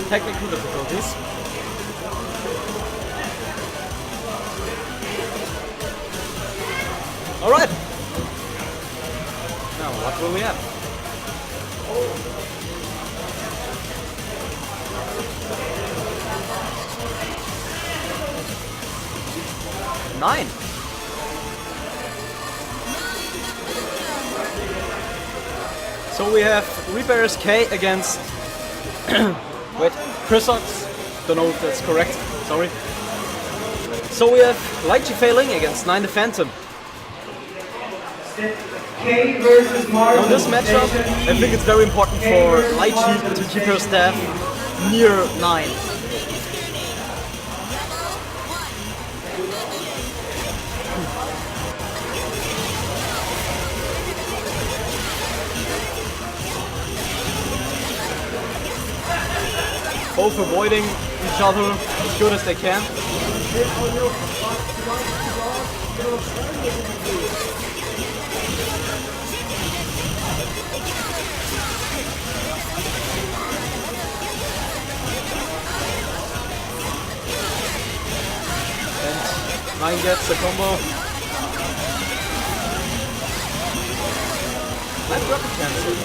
Technical difficulties. All right. Now, what will we have? Nine. So we have Reapers K against wait, Chrysox. Don't know if that's correct. Sorry. So we have Lychee failing against 9 the Phantom. K versus Mars. Now in this matchup, I think it's very important for Lychee to keep her staff near 9. Both avoiding each other as good as they can. And 9 gets the combo. Nice rocket cancel.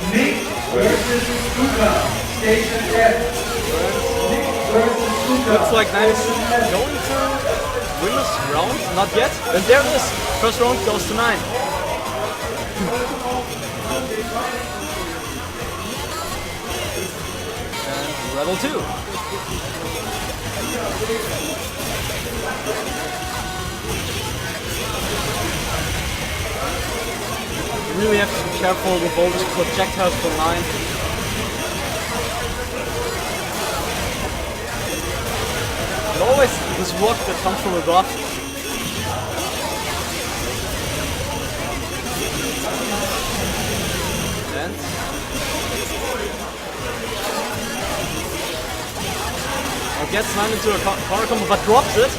Nick versus Suka. Station F. Nick versus Suka. Looks like 9 is going to win this round. Not yet. And there it is. First round goes to 9. And Rebel 2. You really have to be careful with all these projectiles from 9. And always this rock that comes from above. And gets 9 into a corner combo but drops it.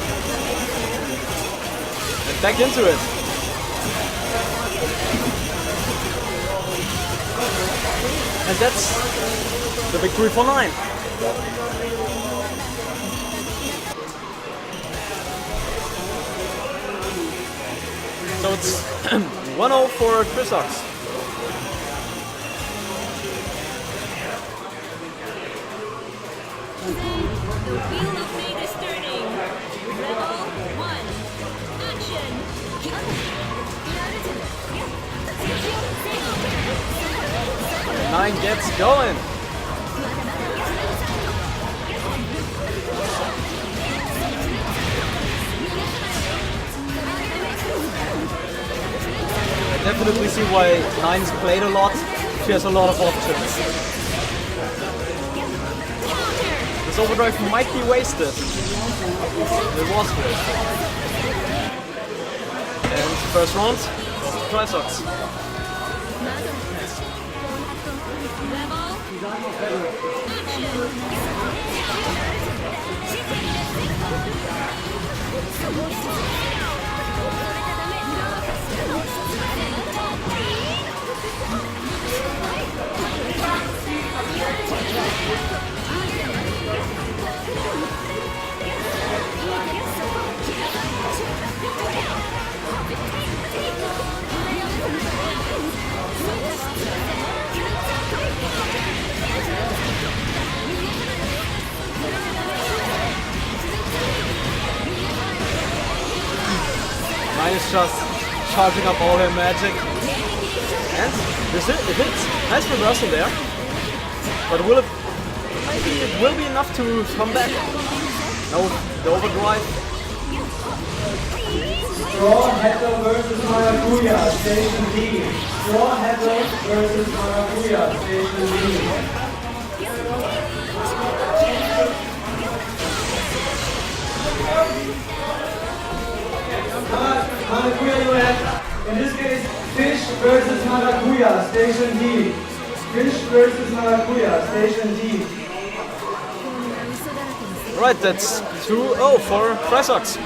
And back into it. And that's the victory for 9. So it's 1-0 for Chrysox. The wheel of fate is turning. Rebel 1. Action! 9 gets going. I definitely see why 9's played a lot. She has a lot of options. This overdrive might be wasted. It was wasted. And first round goes to Chrysox. just charging up all her magic. And this it hits. Nice reversal there. But will it, maybe it will be enough to come back. No, the overdrive. Straw Hatler versus Maracuja, Station D. Straw Hatler versus Maracuja, Station D. Maracuja, you have, in this case, Fish versus Maracuja, Station D. Fish versus Maracuja, Station D. Right, that's 2-0 for Trisox.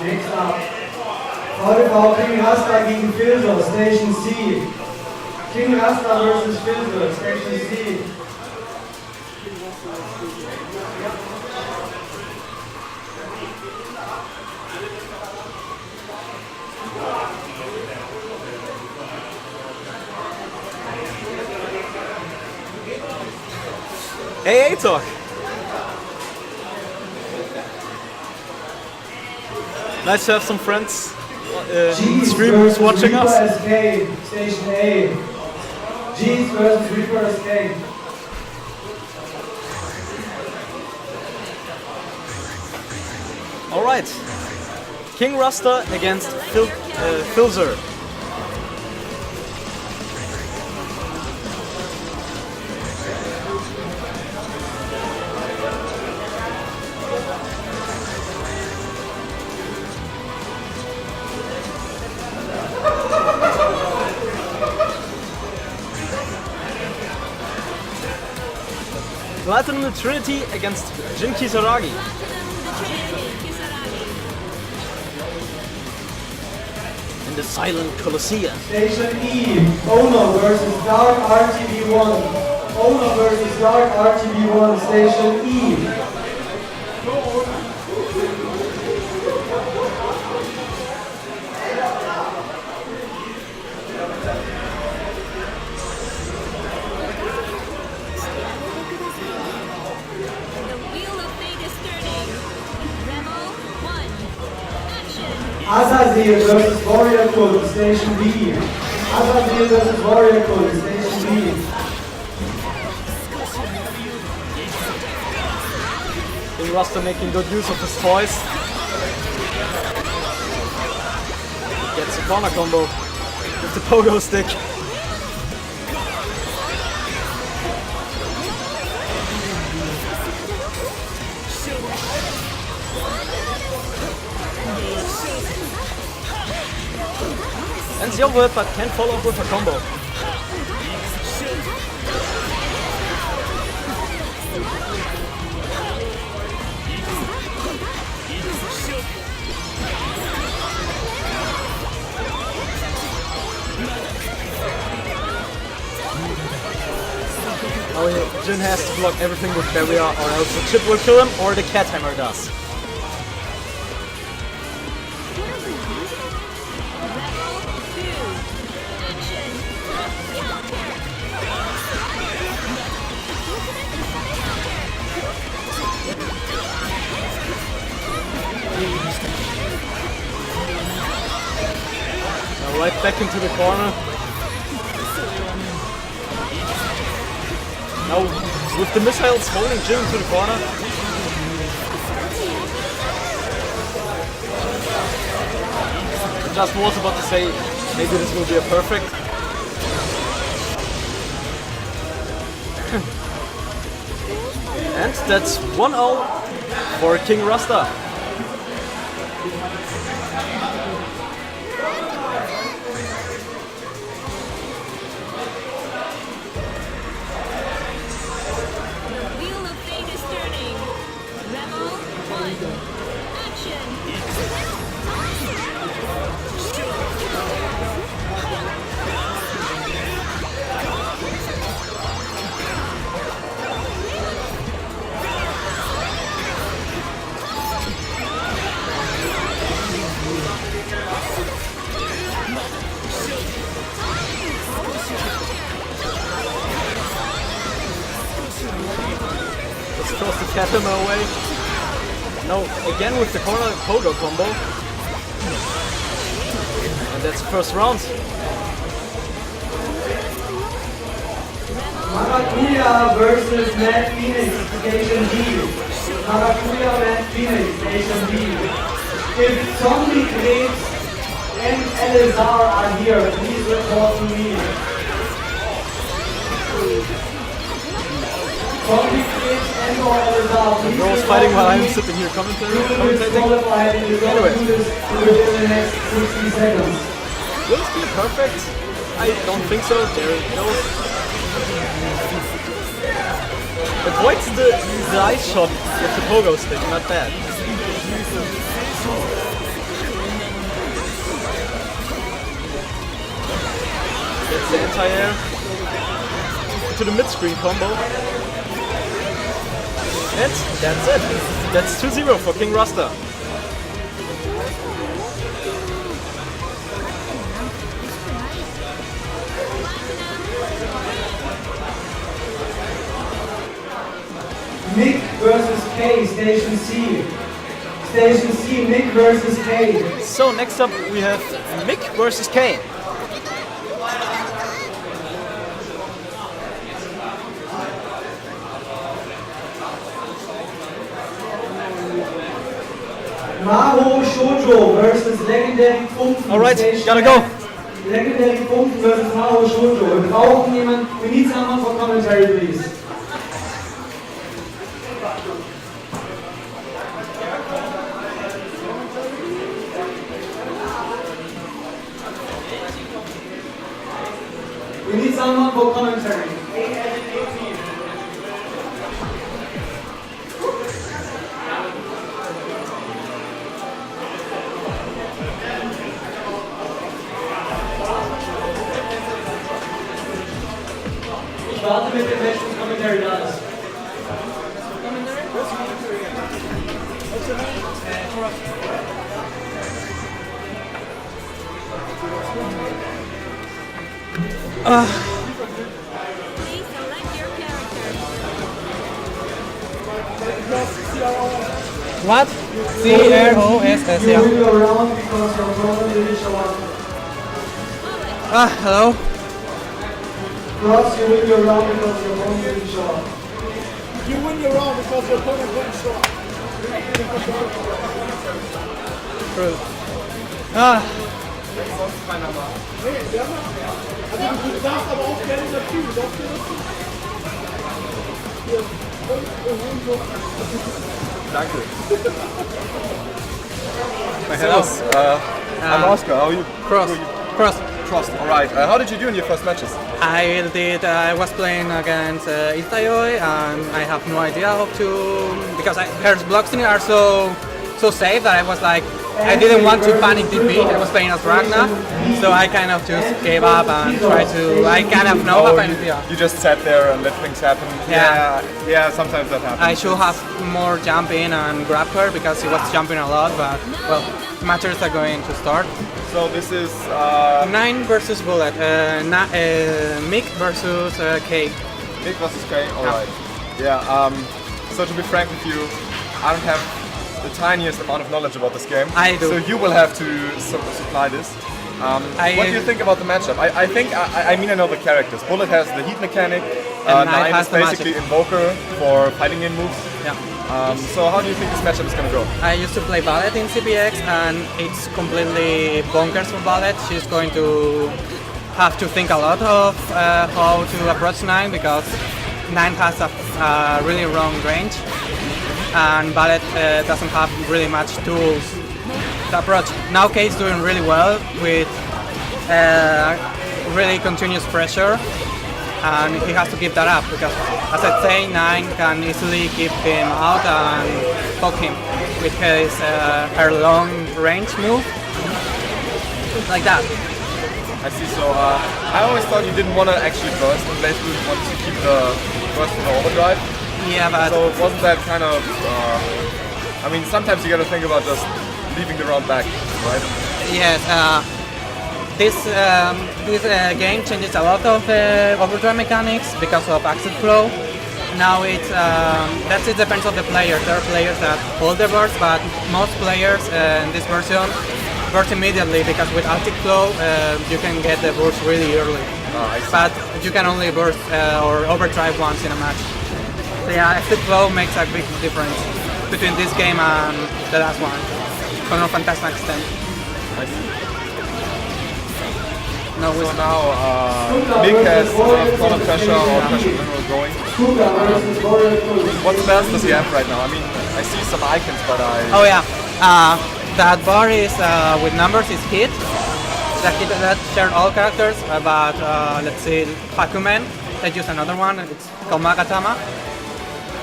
Next up, VV King Rasta gegen Filzer, Station C. King Rasta versus Filzer, Station C. Hey, Talk. Nice to have some friends streamers watching us. SK, Station A. G's versus Reaper SK. Alright. King Rasta against Filzer. Platinum Trinity against Jin Kisaragi. In the Silent Colosseum. Station E, Ono versus Dark RTB1. Ono versus Dark RTB1, Station E. Azazel versus Warrior Code, Station B. Azazel versus Warrior Code, Station B. King Rasta making good use of his toys. Gets a corner combo with the pogo stick. Ends the overhead but can't follow up with a combo. Oh yeah, Jin has to block everything with barrier or else the chip will kill him or the cat hammer does. Now right back into the corner. Now with the missiles holding Jin to the corner. I just was about to say maybe this will be a perfect. And that's 1-0 for King Rasta. Wheel of Fate is turning. Rebel 1. Action. Let's toss the Katama away. No, again with the corner Pogo combo. And that's first round. Maracuja versus Mad Phoenix, Station B. Maracuja, Mad Phoenix, Station B. If Zombie Krebs and Elazar are here, please report to me. Zombie Krebs and or Elazar, please Bro's fighting while I'm sitting here commentating. Qualified and you're going to do this within the next 60 seconds. Will this be perfect? I don't think so. There it goes. Avoids the ice shot with the pogo stick, not bad. Gets the anti-air to the mid-screen combo. And that's it. That's 2-0 for King Rasta. Mick versus K, Station C. Station C, Mick versus K. So next up we have Mick versus K. Maho Shoujo versus Legendary Funken. Alright, Station gotta go. F. Legendary Funken versus Maho Shoujo. Wir brauchen jemanden. We need someone for commentary, please. We need someone for commentary. Ich warte mit dem Match, bis Commentary da ist. Please select your character. What? C-R-O-S-S, You yeah. will go around because your opponent didn't show up. Hello? Ross, you will go around because your opponent didn't show up. You win your round because your opponent didn't show up. True. Also du darfst aber auch gerne dazu. Du darfst gerne dazu. Hier. Danke. Servus. I'm Oscar. How are you? Cross. Trust. All right. How did you do in your first matches? I was playing against Itayoi and I have no idea how to, because her blocks in it are so safe that I was like, I didn't want to panic DP. I was playing as Ragnar, so I kind of just gave up and tried to, I kind of know what I You just sat there and let things happen. Yeah. Yeah, sometimes that happens. I should have more jump in and grab her because she was jumping a lot, but well, matches are going to start. So this is 9 versus Bullet, Mick versus K. Nick versus K. All right. Yeah. So to be frank with you, I don't have the tiniest amount of knowledge about this game. I do. So you will have to supply this. What do you think about the matchup? I think I know the characters. Bullet has the heat mechanic. And Nine has is the basically magic. Invoker for fighting game moves. Yeah. So how do you think this matchup is going to go? I used to play Ballet in CPX and it's completely bonkers for Ballet. She's going to have to think a lot of how to approach 9 because 9 has a really long range, and Ballet doesn't have really much tools to approach. Now K is doing really well with really continuous pressure, and he has to keep that up because, as I say, 9 can easily keep him out and poke him with his her long range move, like that. I see. So I always thought you didn't want to actually burst in BlazBlue, you wanted to keep the burst in the overdrive. Yeah, but So wasn't that kind of? I mean, sometimes you got to think about just leaving the round back, right? yes, this game changes a lot of overdrive mechanics because of exit flow. Now it depends on the player. There are players that hold their burst, but most players in this version burst immediately because with Altic flow you can get the burst really early. I see. But you can only burst or overdrive once in a match. So yeah, exit flow makes a big difference between this game and the last one. To a fantastic extent. I see. No, So now Nick has corner pressure or pressure general going. What spells does he have right now? I mean, I see some icons, but oh yeah, that bar is with numbers is hit. That share all characters, but let's see, Hakumen, they use another one, it's called Magatama.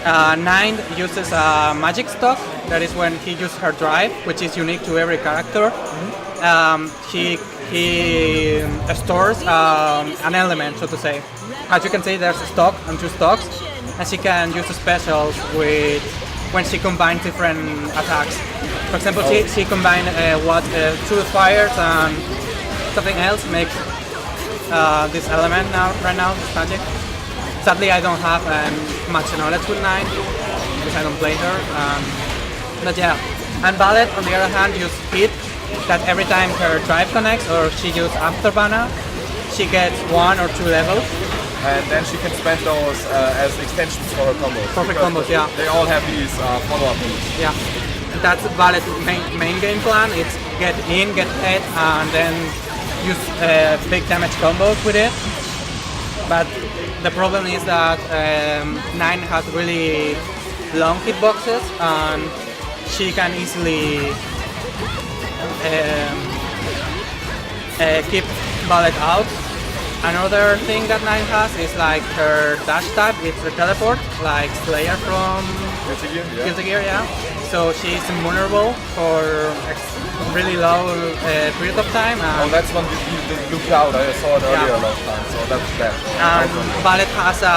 9 uses a magic stock, that is when he uses her drive, which is unique to every character. He stores an element, so to say. As you can see, there's a stock and 2 stocks, and she can use specials with when she combines different attacks. For example, she combined 2 fires and something else makes this element right now, this magic. Sadly, I don't have much knowledge with 9 because I don't play her. But yeah, and Ballet on the other hand uses hit, that every time her drive connects or she uses Afterbana, she gets 1 or 2 levels. and then she can spend those as extensions for her combos. Perfect Because combos, yeah. They all have these follow-up moves. Yeah, that's valid main game plan. It's get in, get hit, and then use big damage combos with it. But the problem is that 9 has really long hitboxes, and she can easily keep Ballet out. Another thing that 9 has is like her dash type, it's a teleport, like Slayer from Guilty Gear, yeah. So she's invulnerable for really low period of time. Oh, that's one with the blue cloud. I saw it earlier last time, so that's that. Ballet has a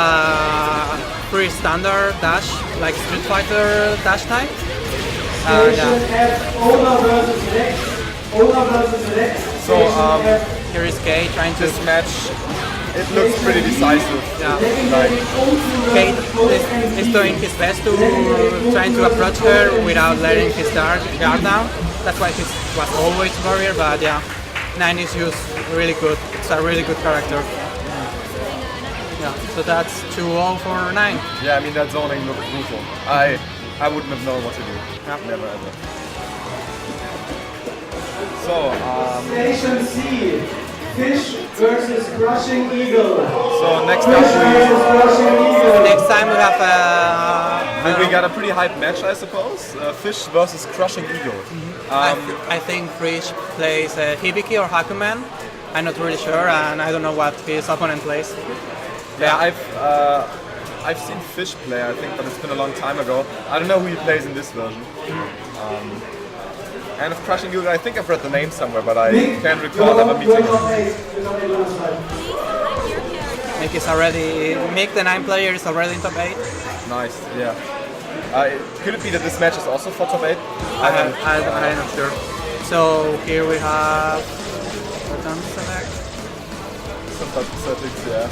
pretty standard dash, like Street Fighter dash type. Station F, Owner versus Rex. Owner versus Rex. So, Here is Kay trying to... This match, it looks pretty decisive. Yeah. Like, Kay is doing his best to trying to approach her without letting his guard down. That's why he was always warrior, but yeah, 9 is used really good. It's a really good character. Yeah, so that's 2-0 for 9. yeah, I mean that zoning looked brutal. I wouldn't have known what to do. Never ever. So, Station C, Fish versus Crushing Eagle. so next Fish up versus Crushing Eagle. Next time we have we got a pretty hype match, I suppose. Fish versus Crushing Eagle. I think Frisch plays Hibiki or Hakumen. I'm not really sure, and I don't know what his opponent plays. Yeah, I've seen Fish play, I think, but it's been a long time ago. I don't know who he plays in this version. And of Crushing Eagle, I think I've read the name somewhere, but I can't recall ever meeting him. Mick is already... Mick, the 9 player, is already in top 8. Nice, yeah. Could it be that this match is also for top 8? I'm not sure. So here we have... Button select. Some settings, yeah.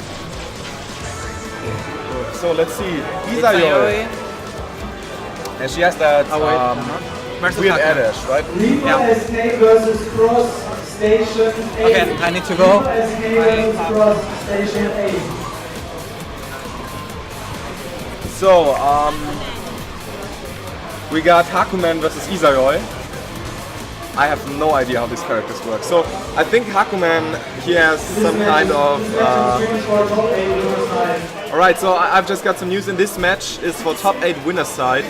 So let's see. Izayoi. And she has that Versus weird Hakumen. air dash, right? Reaper SK versus Cross, Station 8. Okay, I need to go. Reaper SK versus Cross, Station 8. So, we got Hakumen versus Izayoi. I have no idea how these characters work. So I think Hakuman, he has some kind of... Alright, so I've just got some news. In this match is for top 8 winner side.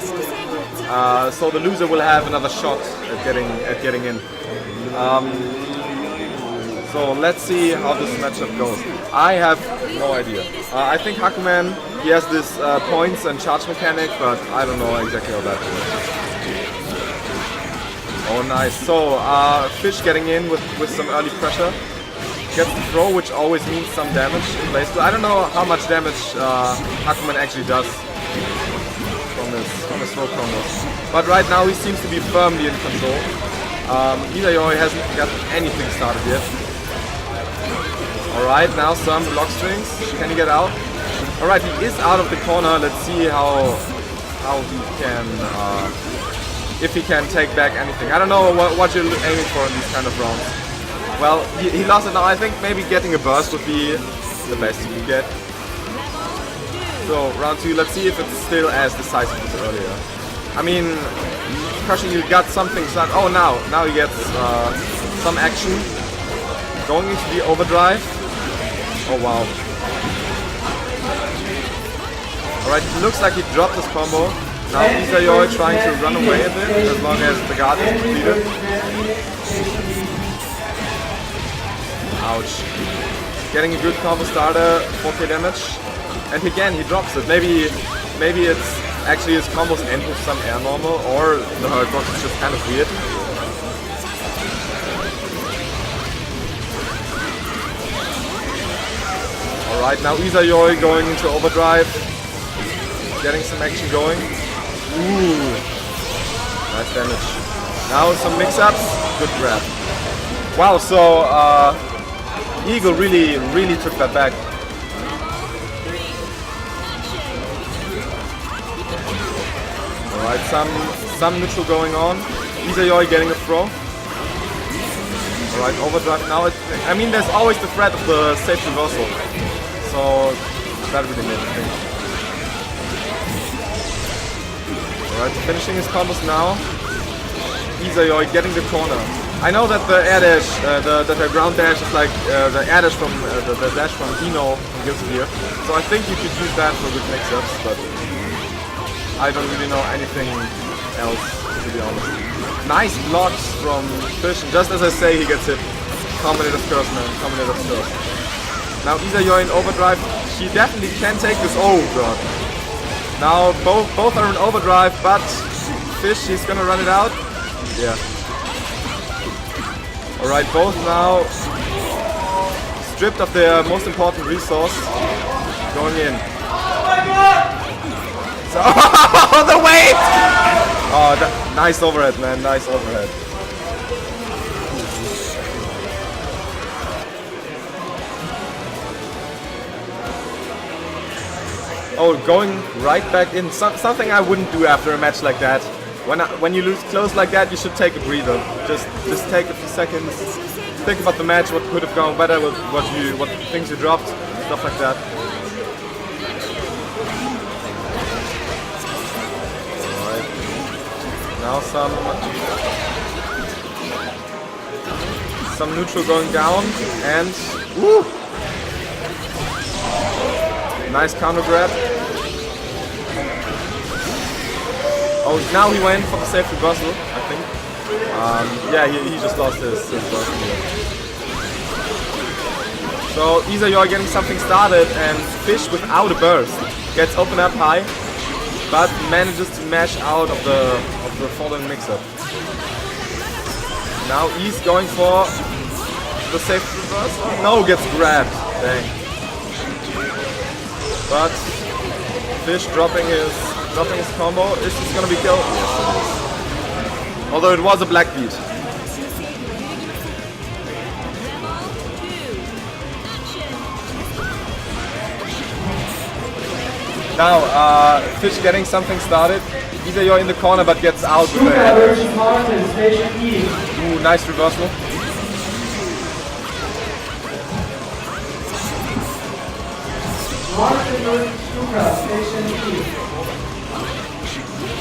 So the loser will have another shot at getting in. So let's see how this matchup goes. I have no idea. I think Hakuman, he has this points and charge mechanic, but I don't know exactly how that works. Oh nice, so Fish getting in with some early pressure. Gets the throw, which always means some damage in BlazBlue. I don't know how much damage Hakuman actually does from his throw combos. But right now he seems to be firmly in control. Itayoi hasn't got anything started yet. Alright, now some block strings. Can he get out? Alright, he is out of the corner. Let's see how he can, if he can take back anything. I don't know what you're aiming for in these kind of rounds. Well, he lost it now. I think maybe getting a burst would be the best you could get. So round 2, let's see if it's still as decisive as earlier. I mean, Crushing, you got something started. Oh, now he gets some action. Going into the overdrive. Oh wow. Alright, it looks like he dropped his combo. Now Itayoi trying to run away a bit as long as the guard is completed. Ouch. Getting a good combo starter, 4k damage. And again he drops it. Maybe it's actually his combos end with some air normal, or the hurtbox is just kind of weird. Alright, now Itayoi going into overdrive. Getting some action going. Ooh. Nice damage. Now some mix-ups. Good grab. Wow, so Eagle really took that back. Alright, some neutral going on. Itayoi getting a throw. Alright, overdrive now. I mean, there's always the threat of the safe reversal. So that really made me think. Alright, finishing his combos now. Itayoi getting the corner. I know that the air dash, the ground dash is like the air dash from the dash from Hino from Guilty Gear. So I think you could use that for good mix-ups, but I don't really know anything else, to be honest. Nice blocks from Fish, and just as I say, he gets hit. Combinator's curse, man. Combinator's curse. Now Itayoi in overdrive. He definitely can take this. Oh god. Now both are in overdrive, but Fish, he's gonna run it out. Yeah. Alright, both now stripped of their most important resource. Going in. Oh my god! So, the weight! Oh, nice overhead, man. Nice overhead. Oh, going right back in. Something I wouldn't do after a match like that. When you lose close like that, you should take a breather. Just take a few seconds. Think about the match, what could have gone better, what things you dropped, stuff like that. Alright. Now some neutral going down, and woo! Nice counter grab. Oh, now he went for the safe reversal, I think. Yeah, he just lost his burst here. So Itayoi getting something started, and Fish without a burst gets open up high, but manages to mash out of the following mix-up. Now he's going for the safe reversal. No, gets grabbed. Dang. But Fish dropping his combo. Is this gonna be killed? Yes, it is. Although it was a black beat. Now Fish getting something started. Itayoi in the corner, but gets out with the head. Ooh, nice reversal.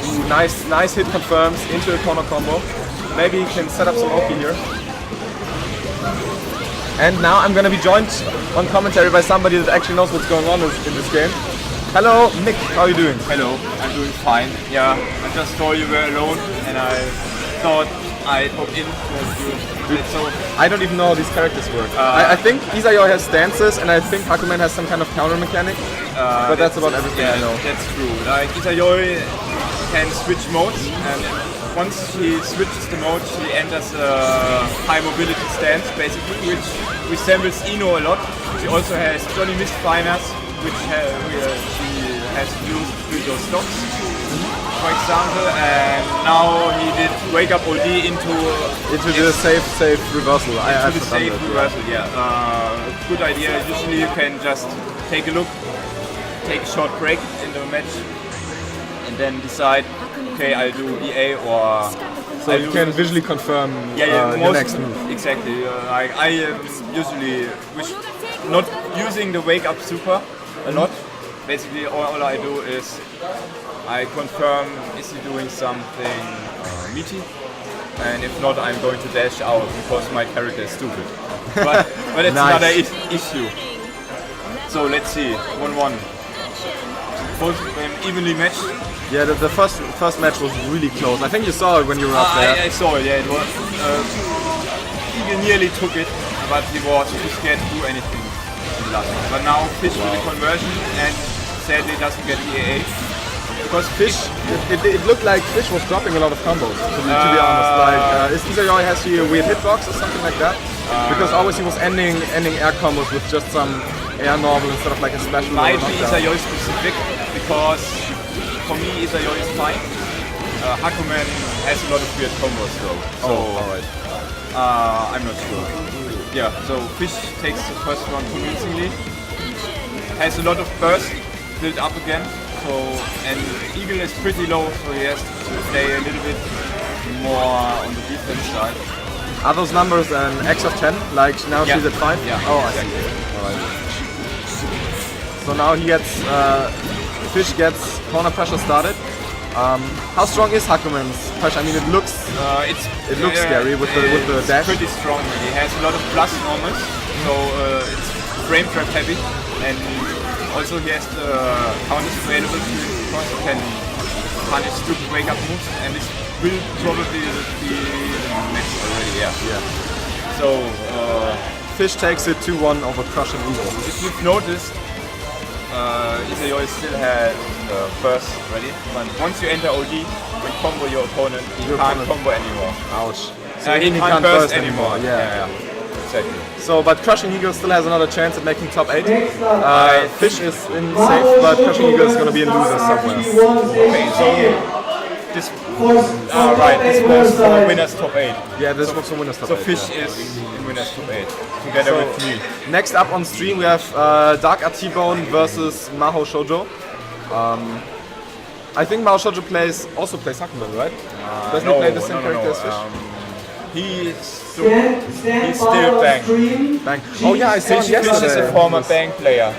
Ooh, nice hit confirms into a corner combo. Maybe he can set up some Oki here. And now I'm gonna be joined on commentary by somebody that actually knows what's going on in this game. Hello, Nick, how are you doing? Hello, I'm doing fine. Yeah, I just saw you were alone and I thought I'd hop in to you. So I don't even know how these characters work. I think Isayo has stances and I think Hakumen has some kind of counter mechanic, but that's about everything I know. That's true. Like Itayoi can switch modes, and once he switches the mode, he enters a high mobility stance basically, which resembles Ino a lot. She also has Johnny Mistfiners, which she has used with those stocks, for example, and now he did wake up OD into the safe reversal. Into the safe reversal, yeah. Good idea. Usually you can just take a look, take a short break in the match, and then decide, okay, I'll do EA or... So you can visually confirm your next move. Exactly. I usually wish not using the wake up super a lot. Basically all I do is I confirm is he doing something meaty, and if not I'm going to dash out because my character is stupid. But it's another issue. So let's see, 1-1. Both of them evenly matched. Yeah, the first match was really close. I think you saw it when you were up there. I saw it, yeah. It was, he nearly took it, but he was too scared to do anything in the last one. But now Fish with the conversion and sadly doesn't get the AA. Because Fish, it looked like Fish was dropping a lot of combos, to be honest. Like, is Isayo has he a weird hitbox or something like that? Because always he was ending air combos with just some air normal instead of like a special. Might be Isayo specific, because for me Isayo is fine. Hakumen has a lot of weird combos though. So alright. I'm not sure. Yeah, so Fish takes the first one convincingly. Has a lot of burst built up again. So, and Eagle is pretty low, so he has to play a little bit more on the defense side. Are those numbers an X of 10? Like now she's at 5? Yeah. Oh, I see. Alright. So now he gets, Fish gets corner pressure started. How strong is Hakumen's pressure? I mean, it looks scary with the dash. It's pretty strong. He has a lot of plus normals, so it's frame trap heavy, and also he has the counters available to him because he can punish stupid wake up moves, and this will probably be the match already. Yeah. So Fish takes it 2-1 over Crushing Eagle. if you've noticed, Isayo still has burst ready, but once you enter OD, when combo your opponent, he can't combo anymore. Ouch. He can't burst anymore. Yeah. Exactly. So, but Crushing Eagle still has another chance at making top 8. Fish is in safe, but Crushing Eagle is going to be in loser somewhere. Okay, so this was for winners top 8. Yeah, this was for winners top 8. So Fish is in winners top 8 together with me. Next up on stream we have Dark T-Bone versus Maho Shoujo. I think Maho Shoujo also plays Hakumen, right? Doesn't he play the same character as Fish? He's still Bang. Bang. Oh yeah, I saw him Fish yesterday. is a former Bang player.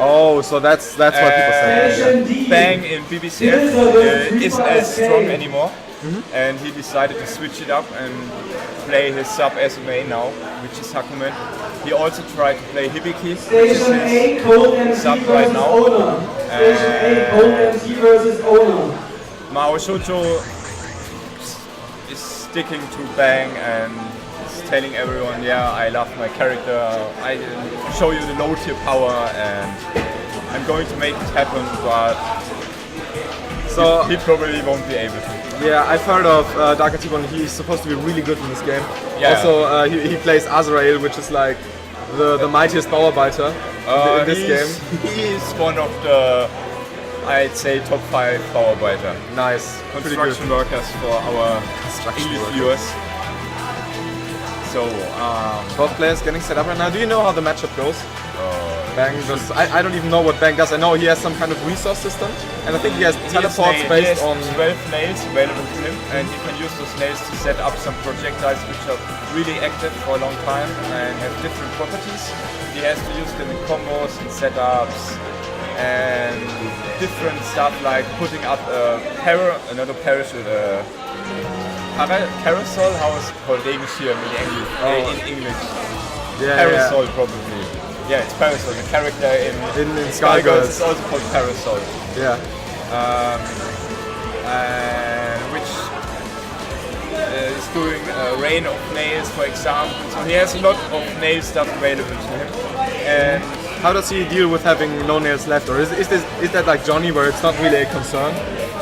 Oh, so that's what people say. Bang in BBCF isn't as strong anymore, and he decided to switch it up and play his sub as a main now, which is Hakumen. He also tried to play Hibiki, which is his sub right now. Mao Shoujo is sticking to Bang and is telling everyone, yeah, I love my character, I show you the low tier power and I'm going to make it happen, but so he probably won't be able to. Yeah, I've heard of Dark T-Bone. He's supposed to be really good in this game. Yeah. Also, he plays Azrael, which is like the mightiest Powerbiter in this game. He's one of the, I'd say, top 5 Powerbiter. Nice. Construction workers for our English viewers. So, both players getting set up right now. Do you know how the matchup goes? Bang does. I don't even know what Bang does. I know he has some kind of resource system, and I think he has teleports based on 12 nails available to him, and he can use those nails to set up some projectiles which are really active for a long time and have different properties. He has to use them in combos and setups and different stuff like putting up another parachute, carousel. How is it called? Regenschirm in English. Yeah, Parasol probably. Yeah, it's Parasol. The character in Skullgirls is also called Parasol. Yeah. Which is doing Rain of Nails, for example. So he has a lot of nail stuff available to him. And how does he deal with having no nails left, or is that like Johnny, where it's not really a concern?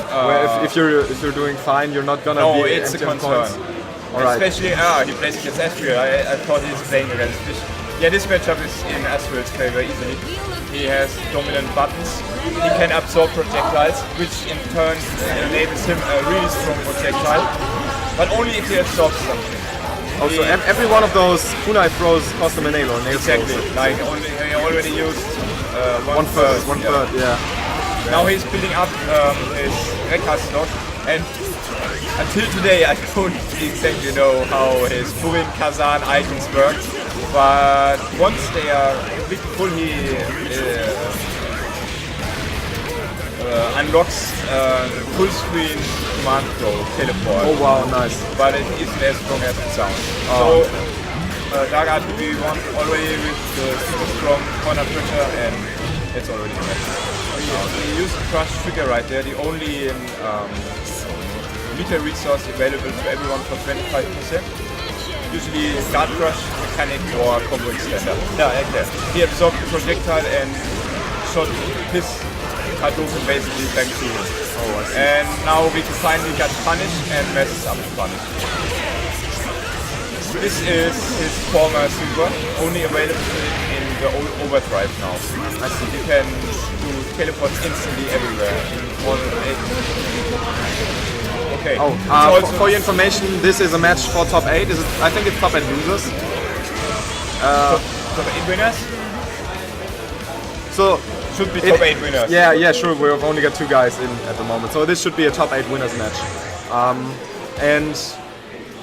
Where if you're doing fine, you're not gonna be it's a empty on concern. points? All right. Especially he plays against Asriel. I thought he's playing against Fish. Yeah, this matchup is in Asriel's favor easily. He has dominant buttons. He can absorb projectiles, which in turn enables him a really strong projectile. But only if he absorbs something. Also, every one of those kunai throws cost him a nail or nail Exactly. throws. Like he already used One third, yeah. Now he's building up his Rekka slot, and until today I don't exactly know how his Purin Kazan items work, but once they are completely full, he unlocks full screen command throw teleport. Oh wow, nice. But it isn't as strong as it sounds. So Dark RTB won already with the super strong corner trigger, and it's already correct. He used the crush trigger right there, the only meter resource available to everyone for 25%. Usually guard crush, mechanic or combo extender. Yeah, like that. He absorbed the projectile and shot his Hadouken basically back to him. And now we can finally get punished and messes up the punish. This is his former super, only available in the old overdrive now. You can do teleports instantly everywhere. Okay. For your information, this is a match for top 8. I think it's top 8 losers. Top 8 winners? So should be top 8 winners. Yeah, sure. We've only got 2 guys in at the moment, so this should be a top 8 winners match.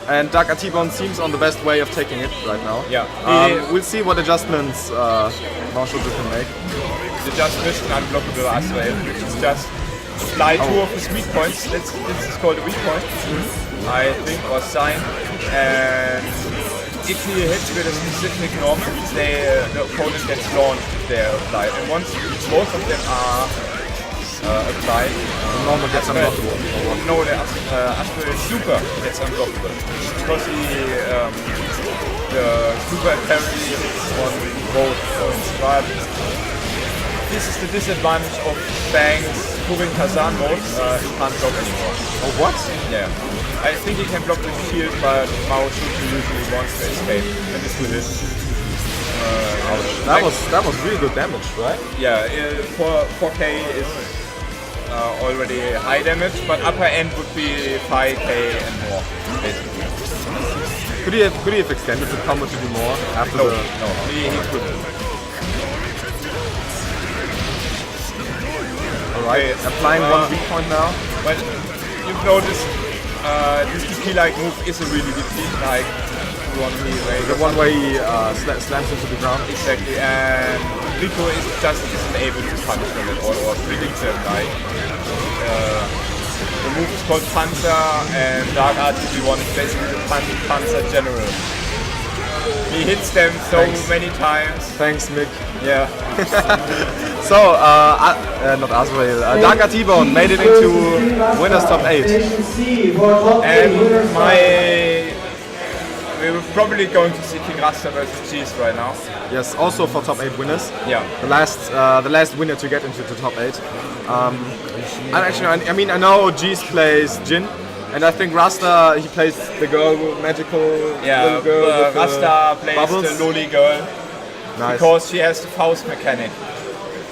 And Dark Atibon seems on the best way of taking it right now. Yeah. We'll see what adjustments Marshall can make. The just missed an unblockable Asrael, which is just apply 2 of his weak points. This is called a weak point, I think, or sign. And if he hits with a specific normal, the opponent gets launched if they are applied. And once both of them are applied, the normal gets unblockable. No, the Asrael super gets unblockable. Because the super apparently hits on both points. But this is the disadvantage of Bang's Purin Kazan mode, he can't block anymore. Oh, what? Yeah. I think he can block the shield, but Mao Shufu usually wants to escape, and this will hit. That was really good damage, right? Yeah, 4k is already high damage, but upper end would be 5k and more, basically. Could he have extended the combo to do more after No, the... he couldn't. Alright, applying 1 weak point now. But you've noticed this DP-like move is a really defeat-like The one where he slams into the ground. Exactly, and Rico isn't able to punish them at all or predict them. Like the move is called Panzer, and Dark RTB1 is basically the Panzer General. He hits them so many times. Thanks, Mick. Yeah. So, not Azrael, Dark Atibon made it into winners top 8. And we're probably going to see King Rasta versus Cheese right now. Yes, also for top 8 winners. Yeah. The last winner to get into the top 8. I know Jeez plays Jin, and I think Rasta, he plays the girl, magical little girl. With Rasta plays bubbles. the loli girl. Nice. Because she has the Faust mechanic.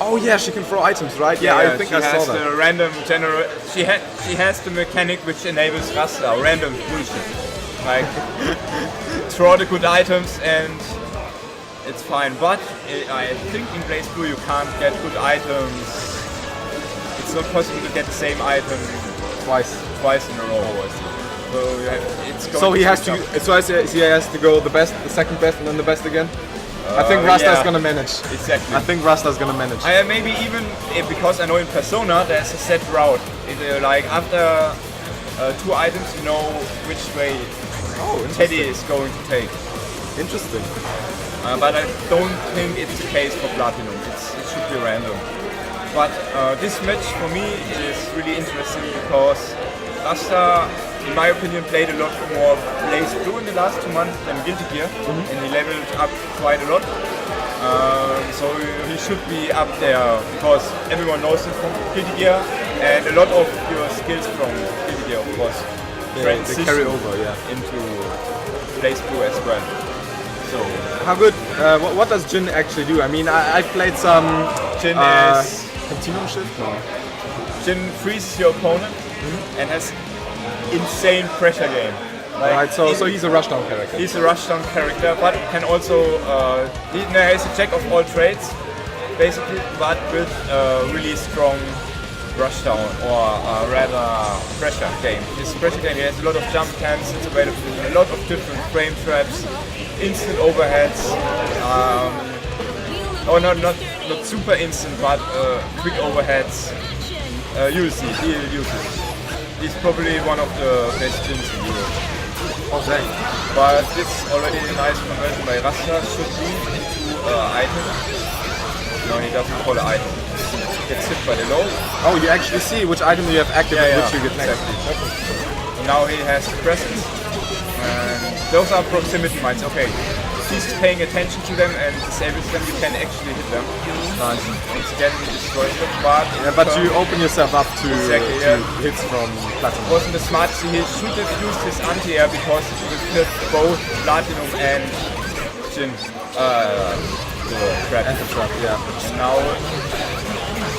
Oh yeah, she can throw items, right? Yeah, I think I saw that. The random general. She has the mechanic which enables Rasta random bullshit. Like throw the good items and it's fine. But I think in BlazBlue you can't get good items. It's not possible to get the same item twice in a row. So he has to go the best, the second best, and then the best again. I think Rasta's gonna manage. Exactly. I think Rasta's gonna manage. Maybe even because I know in Persona there's a set route. Like after 2 items, you know which way Teddy is going to take. Interesting. But I don't think it's the case for Platinum. It should be random. But this match for me is really interesting because Rasta, in my opinion, played a lot more BlazBlue in the last 2 months than Guilty Gear, and he leveled up quite a lot. So he should be up there because everyone knows him from Guilty Gear, and a lot of your skills from Guilty Gear, of course, They carry over, into BlazBlue as well. So how good? What does Jin actually do? I mean, I played some Jin is continuum shift. No. Jin freezes your opponent and has insane pressure game. Right, so he's a rushdown character. He's a rushdown character, but can also he's a jack of all trades, basically, but with really strong rushdown or rather pressure game. His pressure game, he has a lot of jump camps, it's available in a lot of different frame traps, instant overheads. Or not super instant, but quick overheads. You'll see, he'll use it. He's probably one of the best Jins in Europe. Okay. But this already a nice conversion by Rasta should lead into item. No, he doesn't call an item. Gets hit by the low. Oh, you actually see which item you have active and which you get next. Exactly. And now he has the presence. And those are proximity mines. Okay. He's paying attention to them and disables them, you can actually hit them. Nice. Once again, he destroys them, but... But you open yourself up to, exactly, to hits from Platinum. Wasn't the smartest. He should have used his anti-air because he will kill both Platinum and Jin. The trap. And the trap, yeah. And now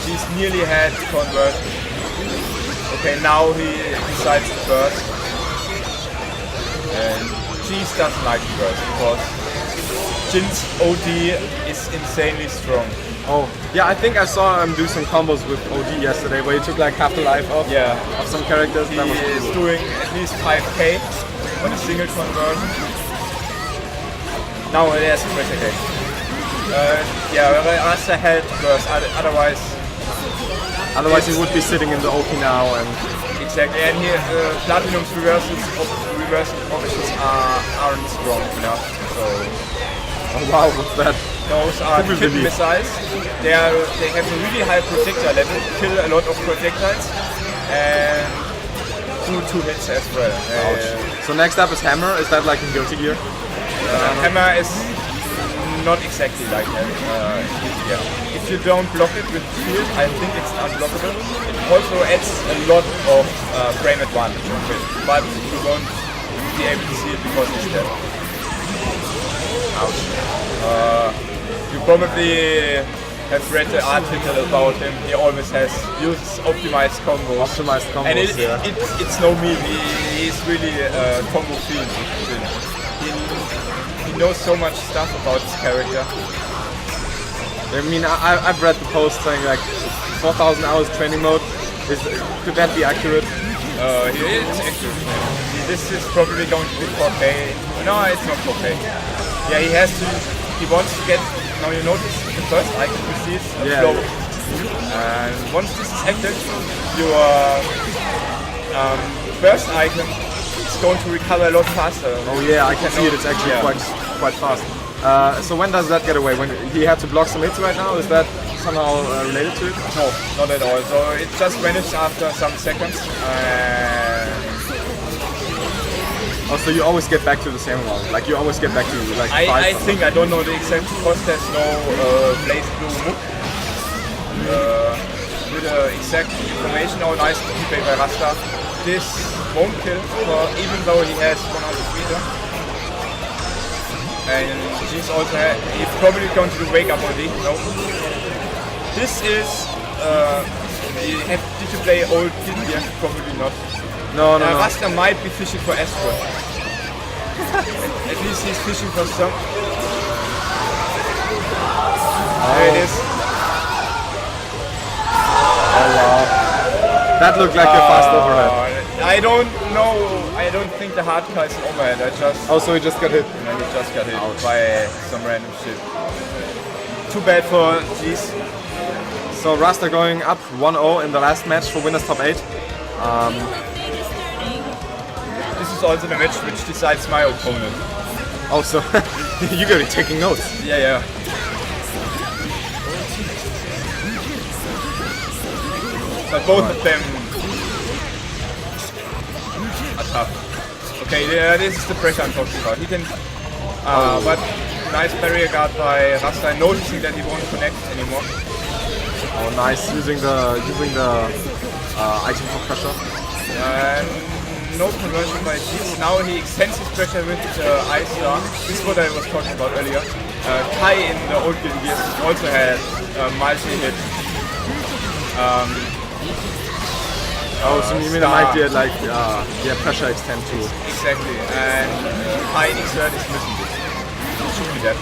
he's nearly had conversion. Okay, now he decides to burst. And Cheese doesn't like to burst because Jin's OD is insanely strong. Oh, yeah, I think I saw him do some combos with OD yesterday where he took like half the life off of some characters. He That was is cool. doing at least 5k on a single conversion. Now he has a pressure game. Rasta had burst, Otherwise he would be sitting in the OP now and... exactly, and here Platinum's reverse options aren't strong enough, so... Oh wow, what's that? Those are Triple triple delete. missiles. They have a really high projectile level, kill a lot of projectiles, and do 2 hits as well. So next up is Hammer, is that like in Guilty Gear? Hammer is not exactly like that. If you don't block it with shield, I think it's unblockable. It also adds a lot of frame advantage of it, but you won't be able to see it because it's dead. Ouch. You probably have read the article about him. He always uses optimized combos. Optimized combos, and it's no meme. He's really a combo fiend. He knows so much stuff about his character. I mean, I've read the post saying like 4,000 hours training mode. Could that be accurate? It's accurate. This is probably going to be 4K. No, it's not 4K. Yeah, he wants to get, now you notice the first icon you see is a flow. And once this is active, your first icon is going to recover a lot faster. Oh yeah, I can see it, it's actually quite fast. So when does that get away? When he had to block some hits right now? Is that somehow related to it? No, not at all. So it just vanishes after some seconds. Oh, so you always get back to the same amount? Like you always get back to like 5? I think, I don't know the exact because there's no BlazBlue MOOC. With the exact information, oh nice to keep by Rasta. This won't kill, even though he has 100 meter. And he's also, he's probably going to do wake up already. No. This is, did you play old Guilty Gear? Probably not. No. Rasta might be fishing for Astro. At least he's fishing for some. There it is. Oh wow. That looked like a fast overhead. I don't know. I don't think the hard car is an overhead. Oh, so he just got hit. And he just got hit by some random shit. Too bad for G's. So Rasta going up 1-0 in the last match for winners top 8. also the match which decides my opponent. Oh, so you're gonna be taking notes. Yeah, yeah. But both of them are tough. Okay, yeah, this is the pressure I'm talking about. He can, but nice barrier guard by Rasta, noticing that he won't connect anymore. Oh, nice, using the item for pressure. No conversion by Jeez. Now he extends his pressure with Ice Star. This is what I was talking about earlier. Kai in the old Guilty Gears also had multi-hit. So you mean it might be like pressure extend too. Exactly, and Kai in Exert is missing this. It should be that.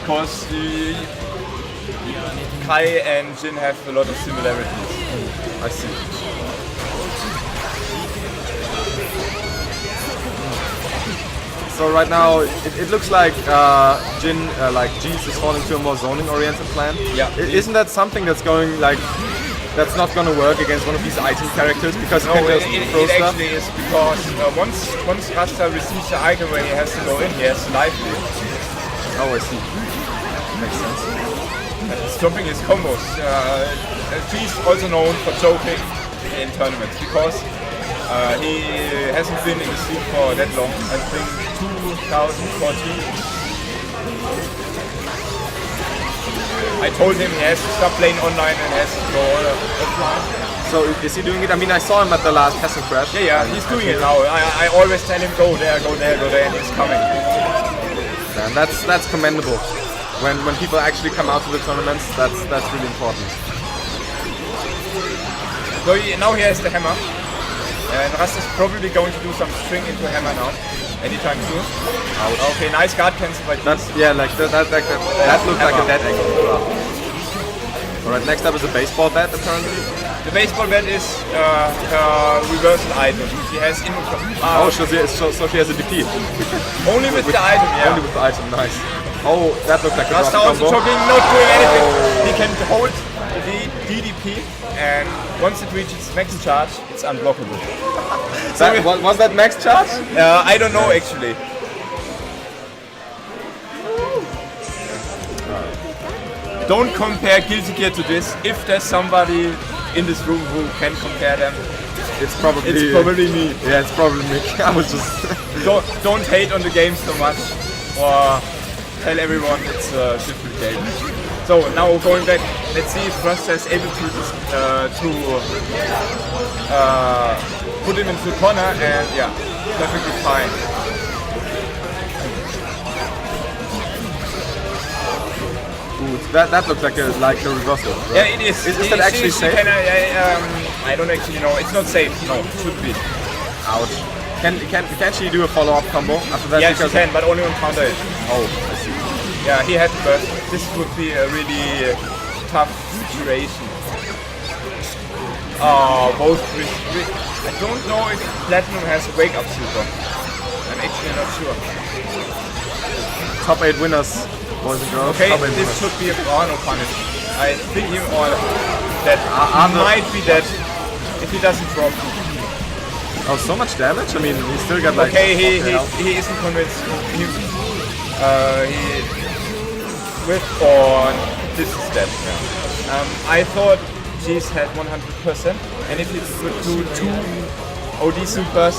Because Kai and Jin have a lot of similarities. I see. So right now it looks like Jin, Jeez is falling to a more zoning-oriented plan. Yeah. Isn't that something that's going that's not going to work against one of these item characters because No, it can just throw it stuff? actually is because once Rasta receives the item where he has to go in, he has to live lead. Oh, I see. Makes sense. Stopping his combos. He's also known for choking in tournaments because he hasn't been in the scene for that long. I think 2014. I told him he has to stop playing online and has to go offline. So is he doing it? I mean, I saw him at the last Hessen Crash. Yeah, he's doing it now. I always tell him go there, go there, go there, and he's coming. And that's commendable. When people actually come out to the tournaments, that's really important. So now he has the hammer. And Rust is probably going to do some string into hammer now. Anytime soon. Ouch. Okay, nice guard cancel by That's that looked like a dead angle. Alright, next up is a baseball bat apparently. The baseball bat is her reversal item. She has so she has a defeat. Only with the item, yeah. Only with the item, nice. Oh, that looked like a Rust rough also combo. choking, not doing anything. He can hold the DDP and once it reaches max charge, it's unblockable. Was that max charge? I don't know actually. Don't compare Guilty Gear to this. If there's somebody in this room who can compare them, It's probably me. Yeah, it's probably me. I was just Don't hate on the game so much, or tell everyone it's a different game. So now going back, let's see if Rasta is able to put him into the corner, and yeah, perfectly fine. Ooh, that looks like a reversal. Right? Yeah, it is. Is that actually safe? I don't actually know. It's not safe. No, it should be. Ouch. Can she do a follow-up combo after that? Yeah, she can, but only on counter hit. Oh, I see. Yeah, he had to burst. This would be a really tough situation. Both I don't know if Platinum has a wake-up super. I'm actually not sure. Top 8 winners, boys and girls. Okay, Top 8 this winners. should be a no punish. I think him or that might be dead if he doesn't drop. Oh, so much damage? I mean, he still got like... Okay, he health. isn't convinced. He with or this is dead. Yeah. I thought Jeez had 100%, and if he would do 2 OD supers,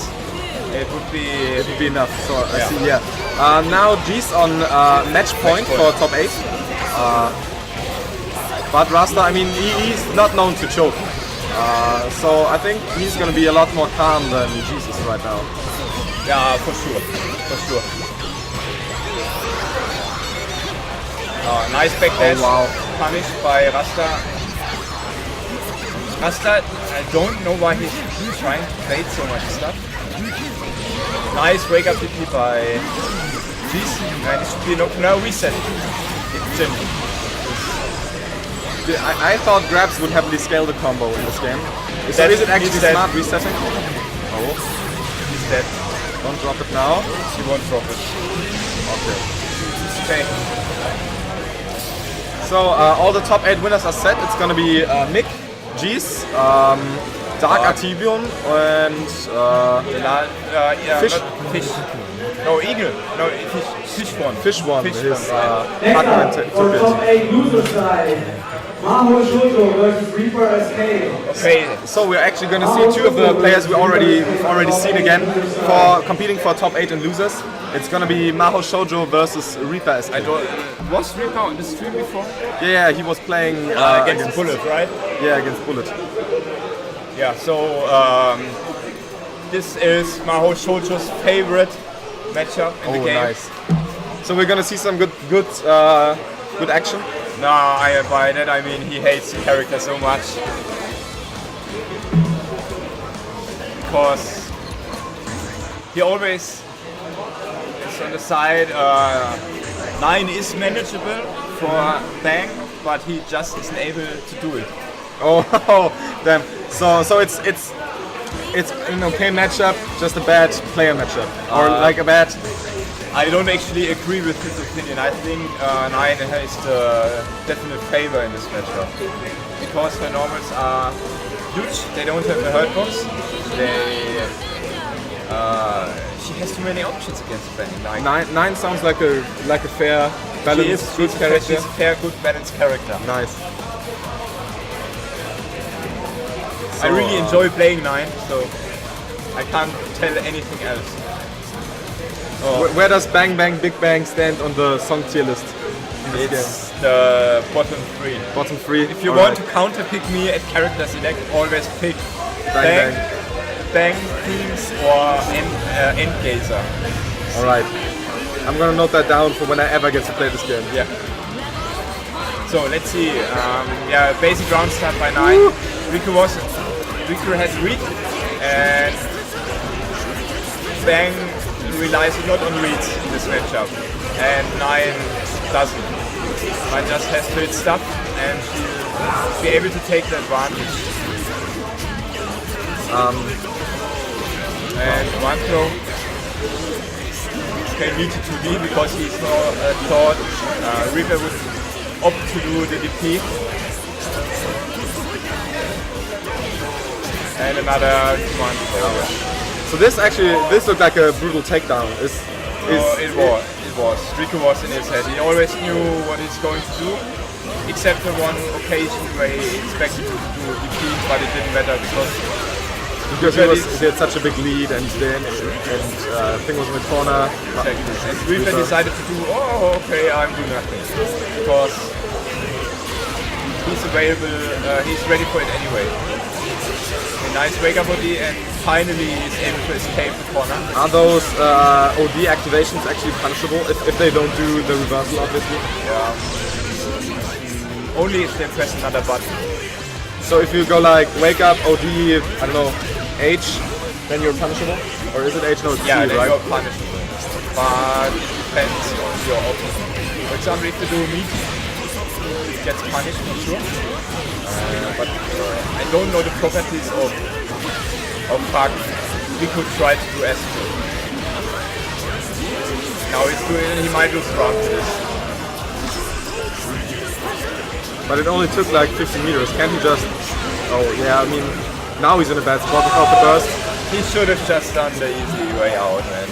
it would be enough. So I Yeah. see. Yeah. Now G's on match point for top 8. But Rasta, I mean, he's not known to choke. So I think he's gonna be a lot more calm than Jesus right now. Yeah, for sure, for sure. Nice backdash. Oh, wow. Punished by Rasta. Rasta, I don't know why he's trying to bait so much stuff. Nice wake up DP by Jeez. And it should be no reset. It's Jin. I thought grabs would heavily scale the combo in this game. So is it actually he's dead. smart resetting? Oh, He's dead. don't drop it now. He won't drop it. Okay. Okay. So all the top 8 winners are set. It's gonna be Mick, Jeez, Dark Artibion and Fish. Fish. No, eagle. No, fish one. Fish one. Fish His one. Next up, for top 8 loser side, Maho Shoujo versus Reaper SK. Okay, so we're actually going to see two of the players we've already seen again for competing for top 8 and losers. It's going to be Maho Shoujo versus Reaper SK. Was Reaper on the stream before? Yeah, he was playing Against Bullet, right? Yeah, against Bullet. Yeah, so this is Maho Shoujo's favorite matchup in the game. Nice. So we're gonna see some good action. Nah, by that I mean he hates the character so much. Because he always is on the side, 9 is manageable for Bang, but he just isn't able to do it. Oh, damn. So it's an okay matchup, just a bad player matchup, or like a bad. I don't actually agree with his opinion. I think 9 has the definite favor in this matchup because her normals are huge. They don't have a hurt box. She has too many options against Bang. 9 sounds like a fair, balanced, good character. She's a fair, good, balanced character. Nice. I really enjoy playing 9, so I can't tell anything else. Where does Bang Bang Big Bang stand on the song tier list? It's the bottom 3. Bottom 3. If you want to counter pick me at character select, always pick Bang, Themes or Endgazer. Alright. I'm gonna note that down for when I ever get to play this game. Yeah. So let's see. Basic round start by 9. Riku has read, and Bang relies a lot on reads in this matchup, and 9 doesn't. 9 just has to hit stuff, and she'll be able to take the advantage. And one throw. Okay, muted to D because he's thought Reaper would opt to do the DP. And another one. So this looked like a brutal takedown. It was. Riku was in his head. He always knew what he's going to do, except for one occasion where he expected to do DP, but it didn't matter because he had such a big lead and thing was in the corner. Exactly. And Reaper decided to do, okay, I'm doing nothing. Because he's available, he's ready for it anyway. A nice wake-up body, and finally he's able to escape the corner. Are those OD activations actually punishable if they don't do the reversal, obviously? Yeah. Only if they press another button. So if you go like wake up, OD, I don't know, H, then you're punishable? Or is it H? No, it's yeah, C, then right? you're punishable. But it depends on your option. For example, if you do meat, it gets punished for sure. But I don't know the properties of Bug. We could try to do Astro. Now he's doing it, he might lose round to this. But it only took like 50 meters. Can't he just... Oh yeah, I mean, now he's in a bad spot without the burst. He should have just done the easy way out and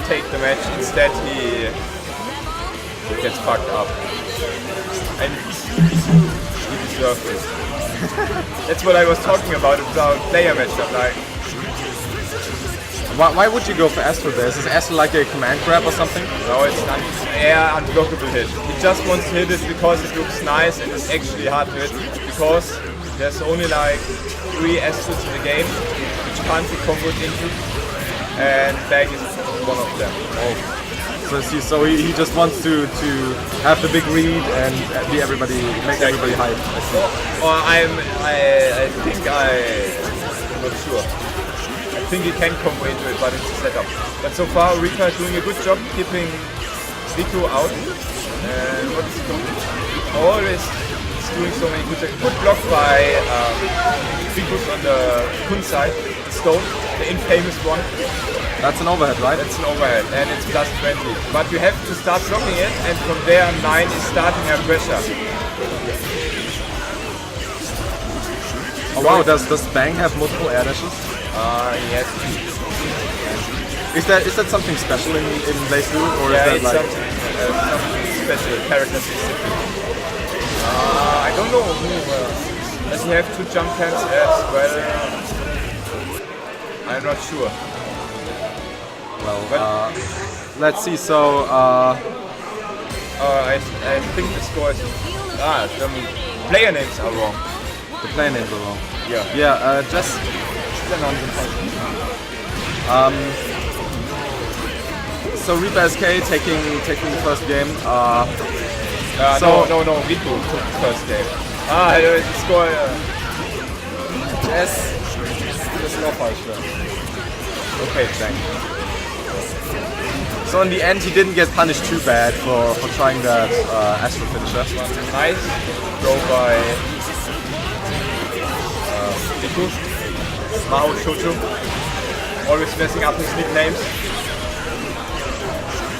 take the match. Instead he gets fucked up. And he deserved it. That's what I was talking about player matchup. Like, why would you go for Astro there? Is this Astro like a command grab or something? No, it's an unblockable hit. He just wants to hit it because it looks nice and it's actually hard to hit. Because there's only like 3 Astros in the game which can't be comboed into. And Bag is one of them. Oh. So he just wants to have the big read and make everybody hype. Or I'm not sure. I think he can combo into it, but it's a setup. But so far, Reaper is doing a good job keeping Riku out. And what is he doing? Always doing so many good block by Riku's on the Kun side, the stone, the infamous one. That's an overhead, right? That's an overhead, and it's plus 20. But you have to start blocking it, and from there 9 is starting her pressure. Oh wow, does Bang have multiple air dashes? Yes. Is that something special in BlazBlue, or Yeah, is it's that like something special, character specific. I don't know who. Does he have 2 jump hands as well? I'm not sure. well? Let's see. So I think the score is. The player names are wrong. the player names are wrong. Yeah. Yeah, just so Reaper SK taking the first game. So- No, Riku took the first game. The score. Yes. Das ist noch falsch. Okay, thank you. So in the end, he didn't get punished too bad for trying that Astro finisher. Nice throw by Riku. Maho Shoujo. Always messing up his nicknames.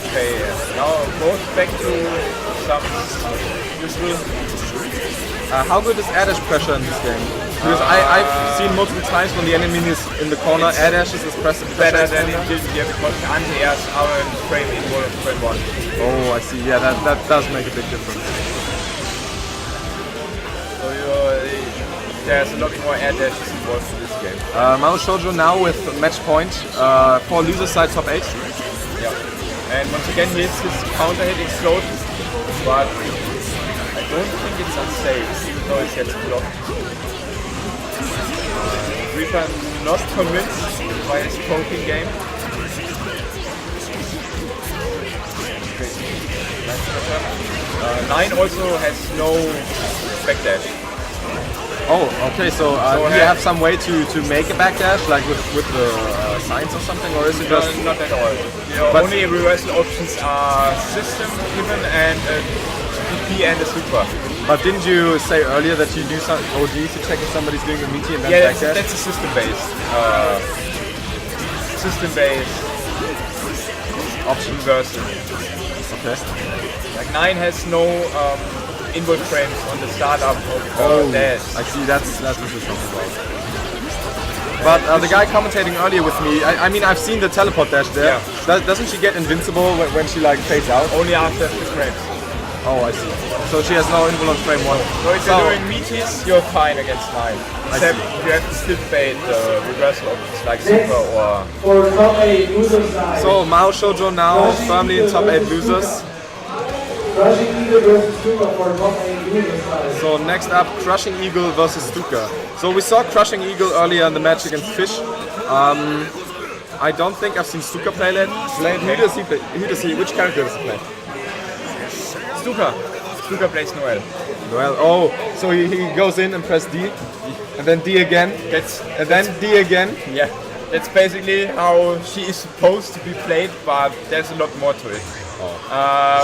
Okay, now both back to some useful. How good is air dash pressure in this game? Because I've seen multiple times when the enemy is in the corner, air dashes is pressing Better pressure. than in Guilty Gear because anti-airs are in frame in frame 1. Oh, I see. Yeah, that does make a big difference. So there's a lot more air dashes involved in this game. Mao Shoujo now with match point for loser side top 8. Yeah. And once again he hits his counter hit explode, but I don't think it's unsafe, even though it gets blocked. Reaper not convinced by his poking game. Nine also has no backdash. Oh, okay. So do you have some way to make a backdash, like with the signs or something, or is it just? Not at all. The But- only reversal options are system given and a PP and a super. But didn't you say earlier that you do some OD to check if somebody's doing a meaty and then Yeah, backdash? that's a system-based. System-based option reversal. Okay. Like 9 has no inward frames on the startup of dash. I see. That's what you're talking about. But the guy commentating earlier with me, I mean, I've seen the teleport dash there. Yeah. Doesn't she get invincible when she like fades out? Only after 2 frames. Oh, I see. So she has no invul on frame 1. So if you're doing meaties, you're fine against 9. Except you have to still fade the reversal options like super or... For top 8 loser side. So Mao Shoujo now firmly in top 8 losers. Crushing Eagle versus Stuka for top 8 loser side. So next up, Crushing Eagle versus Stuka. So we saw Crushing Eagle earlier in the match against Fish. I don't think I've seen Stuka play that. Who does he play? Which character does he play? Stuka. Stuka plays Noel. Well, oh, so he goes in and press D, and then D again, and then D again. Yeah. That's basically how she is supposed to be played, but there's a lot more to it.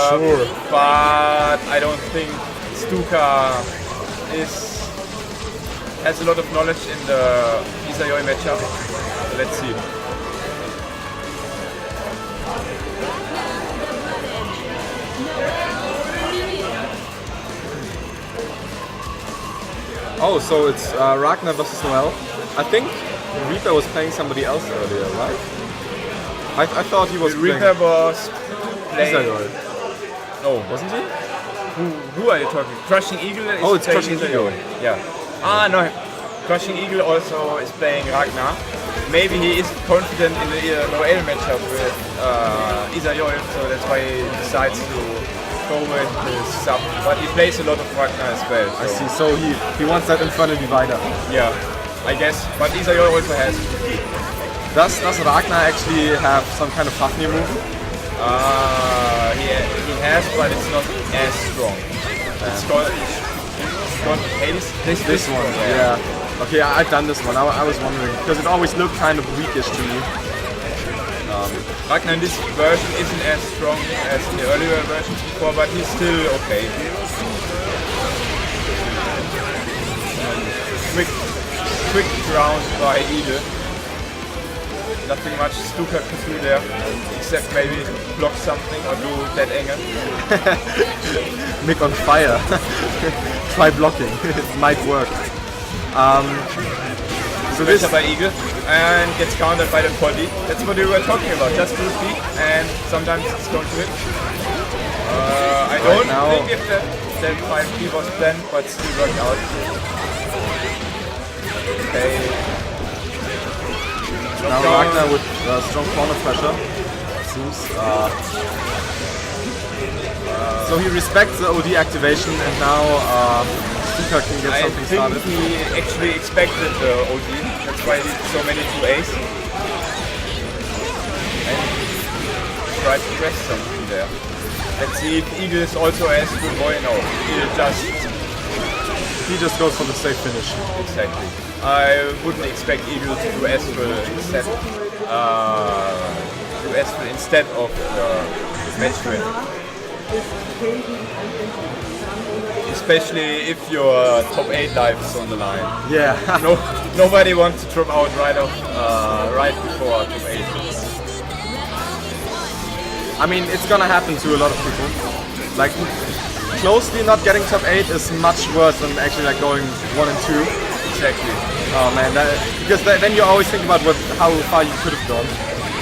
Sure. But I don't think Stuka has a lot of knowledge in the Isayoi matchup. So let's see. Oh, so it's Ragnar versus Noel. I think Reaper was playing somebody else earlier, right? I thought he was Reaper was playing playing. Isayoi. No, Wasn't he? who are you talking? Crushing Eagle is Oh, it's playing Crushing Isayoi. Eagle. Yeah. No. Crushing Eagle also is playing Ragnar. Maybe he is confident in the Noel matchup with Isayoi, so that's why he decides to go with his sub. But he plays a lot of Ragnar as well. I see. So he wants that Infernal Divider. Yeah, I guess. But Isayoi also has. Does Ragnar actually have some kind of Fafnir move? He has, but it's not as strong. It's called Haze. This one, yeah. Okay, I've done this one. I was wondering because it always looked kind of weakish to me. Ragnar in this version isn't as strong as the earlier versions before, but he's still okay. Quick round by Eagle. Nothing much Stuka could do there, except maybe block something or do that angle. Mick on fire. Try blocking. It might work. So this, Pressure by Eagle and gets countered by the body. That's what we were talking about. Just do speed and sometimes it's going to hit. I don't now- think if that 5P was planned, but still worked out. Okay. now Down. Ragnar with strong corner pressure. Seems. So he respects the OD activation, and now Stuka can get I something think started. he actually expected the OD. That's why he did so many 2As. And tried to press something there. Let's see if Eagle is also as good boy. No, He just goes for the safe finish. exactly. I wouldn't expect Eagle to do Astral instead of match win. Especially if your top 8 lives on the line. Yeah. Nobody wants to drop out right before top 8. I mean, it's gonna happen to a lot of people. Like, closely not getting top 8 is much worse than actually like going 1 and 2. Exactly. Oh man, because then you always think about how far you could have gone.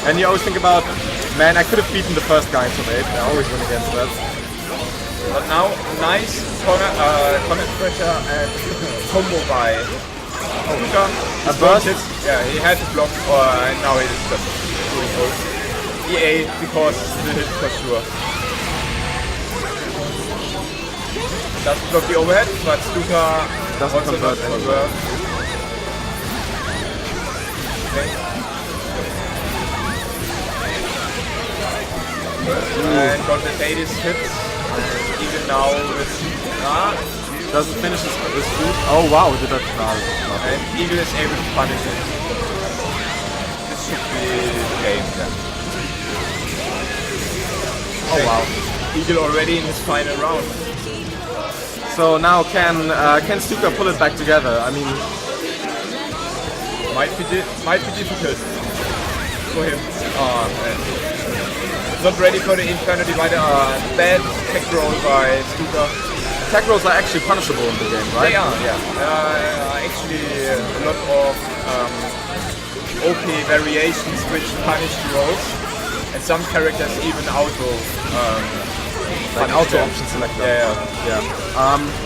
And you always think about, man, I could have beaten the first guy in top 8. I always win against that. But now, nice corner pressure and combo by Stuka. A burst? Yeah, he had to block, and now he is just doing ult. EA because the hit for sure. Doesn't block the overhead, but Stuka Doesn't also convert doesn't anywhere. Okay. And got the Hades hits. And even now with Doesn't finish his food. Oh wow, did that? No, not and Eagle is able to punish it. This should be the game then. Oh wow. Eagle already in his final round. So now can Stuka pull it back together? I mean, Might be difficult for him. Not ready for the Inferno Divider. Bad tech roll by Stuka. tech rolls are actually punishable in the game, right? They are, yeah. Actually, a lot of OP variations which punish the rolls, and some characters even auto. Like punish auto them. option selector. Yeah.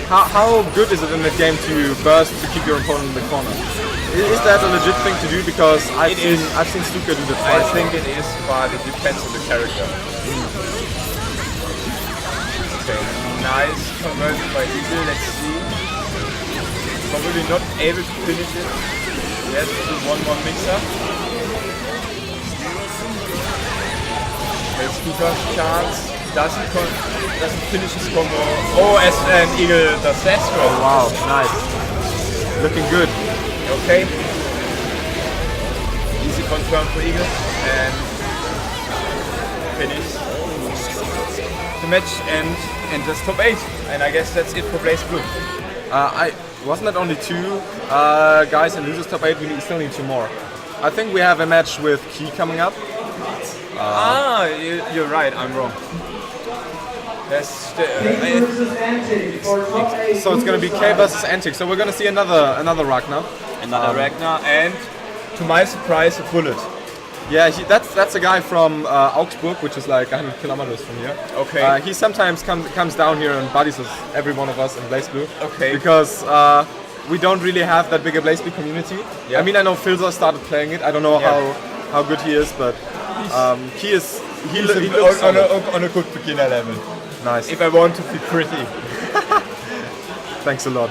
How good is it in the game to burst to keep your opponent in the corner? Is that a legit thing to do? Because I've seen Stuka do that I twice. think it is, but it depends on the character. Okay, nice conversion by Eagle. Let's see. Probably not able to finish it. He has to do one more mixer. There's Stuka's chance. Doesn't finish his combo. Oh, and Eagle does Astral. Wow, nice. Looking good. Okay. Easy confirm for Eagle and finish the match and enters top 8. And I guess that's it for BlazBlue. Wasn't that only 2 guys in losers top 8? We still need 2 more. I think we have a match with Key coming up. You're right. I'm wrong. That's King versus Antic for top 8. So it's gonna be K versus Antic. So we're gonna see another Ragnar. another Ragnar and, to my surprise, a Bullet. Yeah, that's a guy from Augsburg, which is like 100 kilometers from here. Okay. He sometimes comes down here and buddies with every one of us in BlazBlue. Okay. Because we don't really have that big a BlazBlue community. Yeah. I mean, I know Filza started playing it. I don't know Yeah. how good he is, but he He's looks solid. on a good beginner level. Nice. If I want to be pretty. Thanks a lot.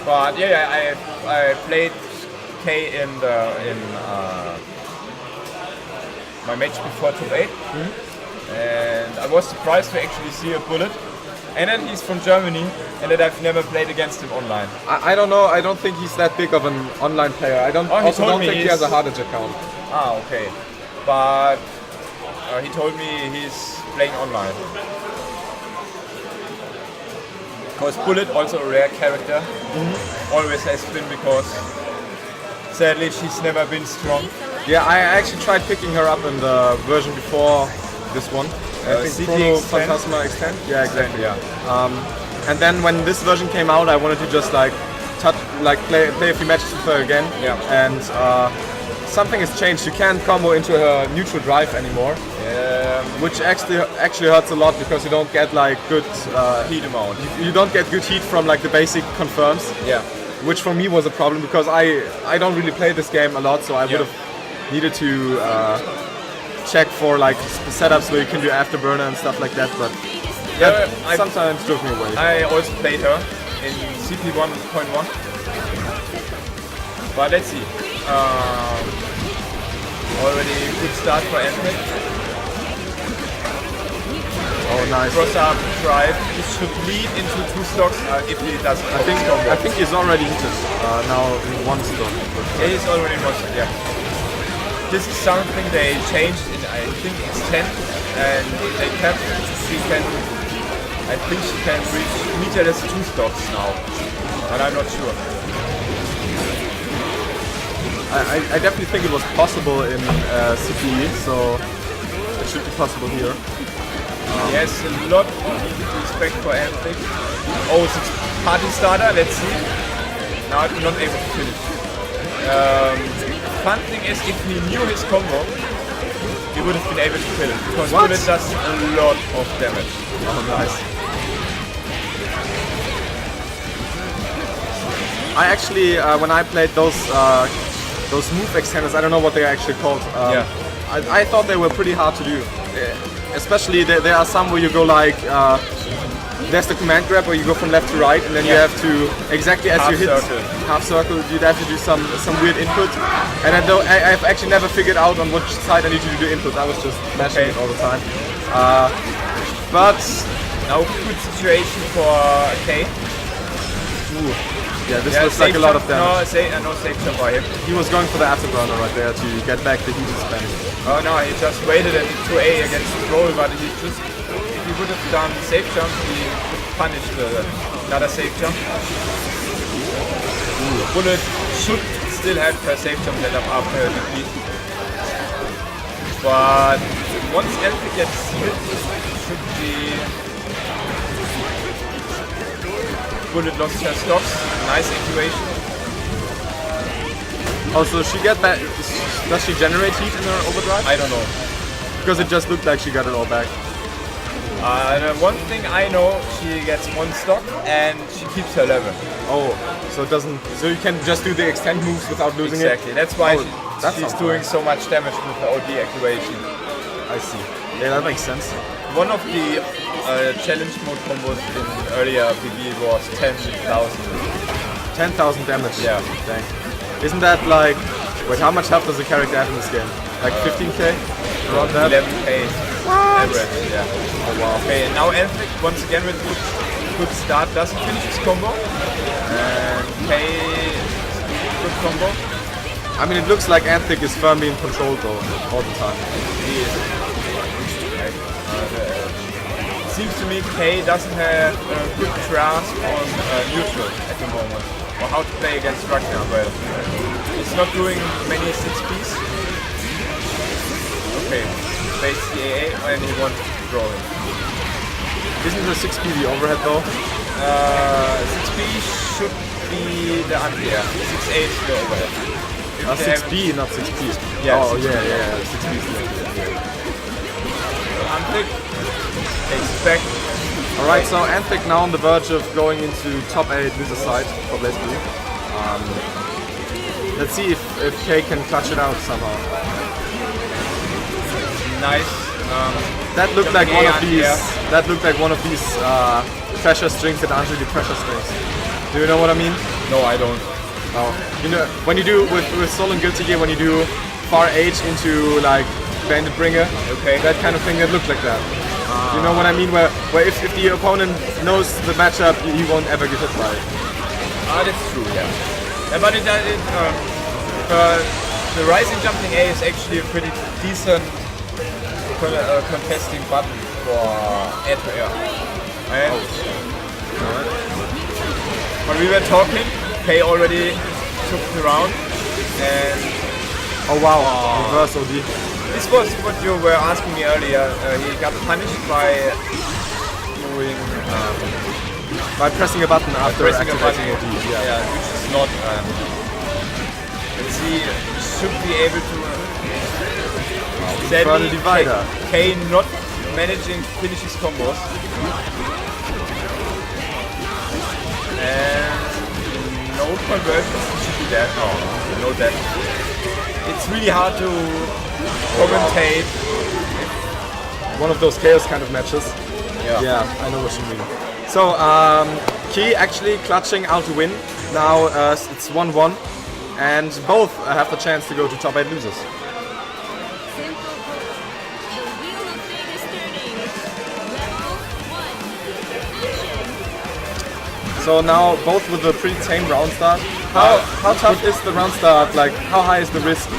But yeah, I played K in my match before top 8, and I was surprised to actually see a Bullet. And then he's from Germany, and that I've never played against him online. I don't know. I don't think he's that big of an online player. I don't. Oh, he also told don't me think he he's- has a hard edge account. Ah, okay. But he told me he's playing online. Because Bullet, also a rare character, always has been, because sadly she's never been strong. Yeah, I actually tried picking her up in the version before this one. I think CD Chrono Extend. Phantasma Extend. Yeah, exactly. Yeah. And then when this version came out, I wanted to just like play a few matches with her again. Yeah. And something has changed. You can't combo into her neutral drive anymore. Which actually hurts a lot because you don't get like good Heat amount. you don't get good heat from like the basic confirms. Yeah. Which for me was a problem because I don't really play this game a lot, so I would have needed to check for like setups where you can do afterburner and stuff like that. But that sometimes drove me away. I also played her in CP 1.1. But let's see. Already good start for Anthony. Oh, nice. Cross up drive. This should lead into 2 stocks if he doesn't. I think he's already heated now in 1 stock. Yeah, he's already in 1 stock, yeah. This is something they changed in, I think it's 10, and they kept, I think she can reach meterless 2 stocks now, but I'm not sure. I definitely think it was possible in CPE, so it should be possible here. Yes, a lot of respect for Anthony. Oh, it's a party starter, let's see. Now I'm not able to finish. Fun thing is, if he knew his combo, he would have been able to kill it, because Bullet does a lot of damage. Oh, nice. I actually, when I played those move extenders, I don't know what they are actually called. I thought they were pretty hard to do. Especially there are some where you go like, there's the command grab where you go from left to right, and then you have to, exactly as you hit half circle, you'd have to do some weird input. And I've actually never figured out on which side I need to do the input. I was just mashing it all the time. But now good situation for K. Yeah, this looks like a lot of damage. No safe jump by him. He was going for the afterburner right there to get back the heated spam. Oh no, he just waited and 2A against roll, but he just, if he would have done safe jump, he would punish another safe jump. Bullet should still have her safe jump set up after defeat. But once Elfi gets hit, should be... Bullet lost her stocks. Nice activation. Also, she get that. Does she generate heat in her overdrive? I don't know. Because it just looked like she got it all back. One thing I know, she gets 1 stock and she keeps her level. Oh, so it doesn't. So you can just do the extend moves without losing exactly. it. That's why she's doing so much damage with the OD activation. I see. Yeah, that makes sense. One of the challenge mode combos in earlier PB was 10,000. 10,000 damage. Yeah. Dang. Isn't that like? Wait, how much health does the character have in this game? Like 15k? Around that? 11k average. Yeah. Oh wow. Okay, now Elphick once again with good start doesn't finish his combo. And K good combo. I mean, it looks like Anthic is firmly in control though, all the time. He is. Seems to me K doesn't have a good grasp on neutral at the moment, or how to play against Ragnar well. He's not doing many 6Ps. Okay, face the AA and he wants to draw it. Isn't the 6P the overhead though? 6P should be the anti-air. 6A is the overhead. 6B, not 6P. Yeah, oh 6P. yeah, 6P is the anti-air. Anthic takes back. Alright, so Anthic now on the verge of going into top 8 loser side for BlazBlue. Let's see if K can clutch it out somehow. Nice. That looked like one of these. That looked like one of these pressure strings that aren't really pressure strings. Do you know what I mean? No, I don't. Oh, you know when you do with Soul and Guilty Gear, when you do far H into like Bandit Bringer, okay, that kind of thing that looked like that. You know what I mean? Where if the opponent knows the matchup, he won't ever get hit by it. That's true, yeah. But the rising jumping A is actually a pretty decent contesting button for air to air. When we were talking, K already took the round, and oh wow, reverse OD. This was what you were asking me earlier. He got punished by doing By pressing a button after pressing a activating button. OD. Yeah. Yeah, which is not. Let's see, should be able to. Further divider. K not managing finishes combos. And no conversions should be there. No that. It's really hard to commentate. One of those chaos kind of matches. Yeah, I know what you mean. So, Key actually clutching out to win. Now it's 1-1, and both have the chance to go to top 8 losers. Simple group. The wheel of fate is turning. Level 1. Action. So now both with a pretty tame round start. How tough is the round start? Like, how high is the risk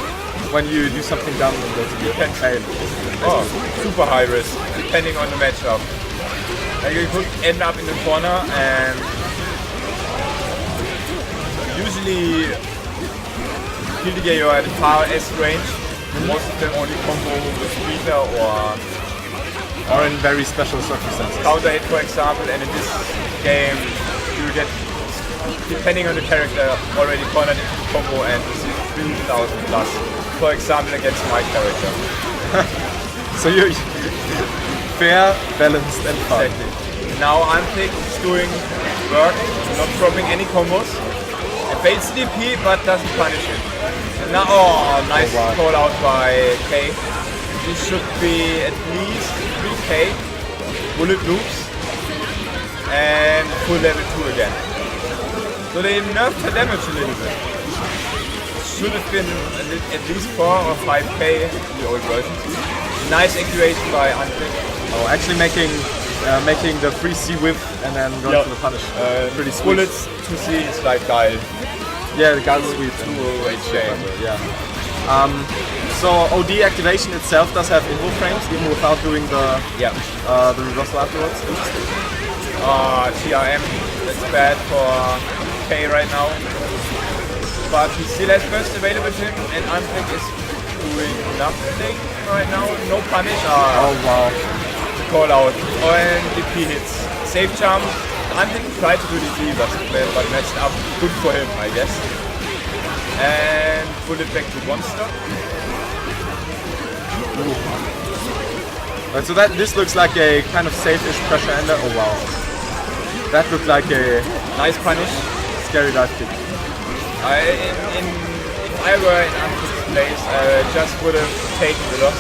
when you do something dumb and you can fail? Oh, super high risk, depending on the matchup. Like you could end up in the corner and usually Hildegard are at far S range. Most of them only combo with Rita Or in very special circumstances. counter hit, for example, and in this game you get, depending on the character, already cornered into the combo and receive 3,000 plus. For example, against my character. So you're fair, balanced, and fun. Exactly. Now Antik is doing work, not dropping any combos. Evades DP but doesn't punish it. And now, nice call out by K. This should be at least 3K. Bullet loops. And full level 2 again. So they nerfed her damage a little bit. Should have been at least 4 or 5K in the old version. Nice activation by Antik. Oh, actually making the free C whip and then going for the punish. Pretty sweet. Bullets to see is like geil. Yeah, the gun sweep. 2 HJ. Yeah. So OD activation itself does have info frames, even without doing the reversal afterwards. TRM, that's bad for K right now. But he still has burst available to him, and Antik is doing nothing right now. No punish. Oh wow. Call out. And DP hits. Safe jump. Antik tried to do DP, but messed up. Good for him, I guess. And pull it back to Monster. Right, so this looks like a kind of safe-ish pressure ender. Oh wow. That looked like a Nice punish. scary dive kick. If I were in Antik's place, I just would have taken the loss.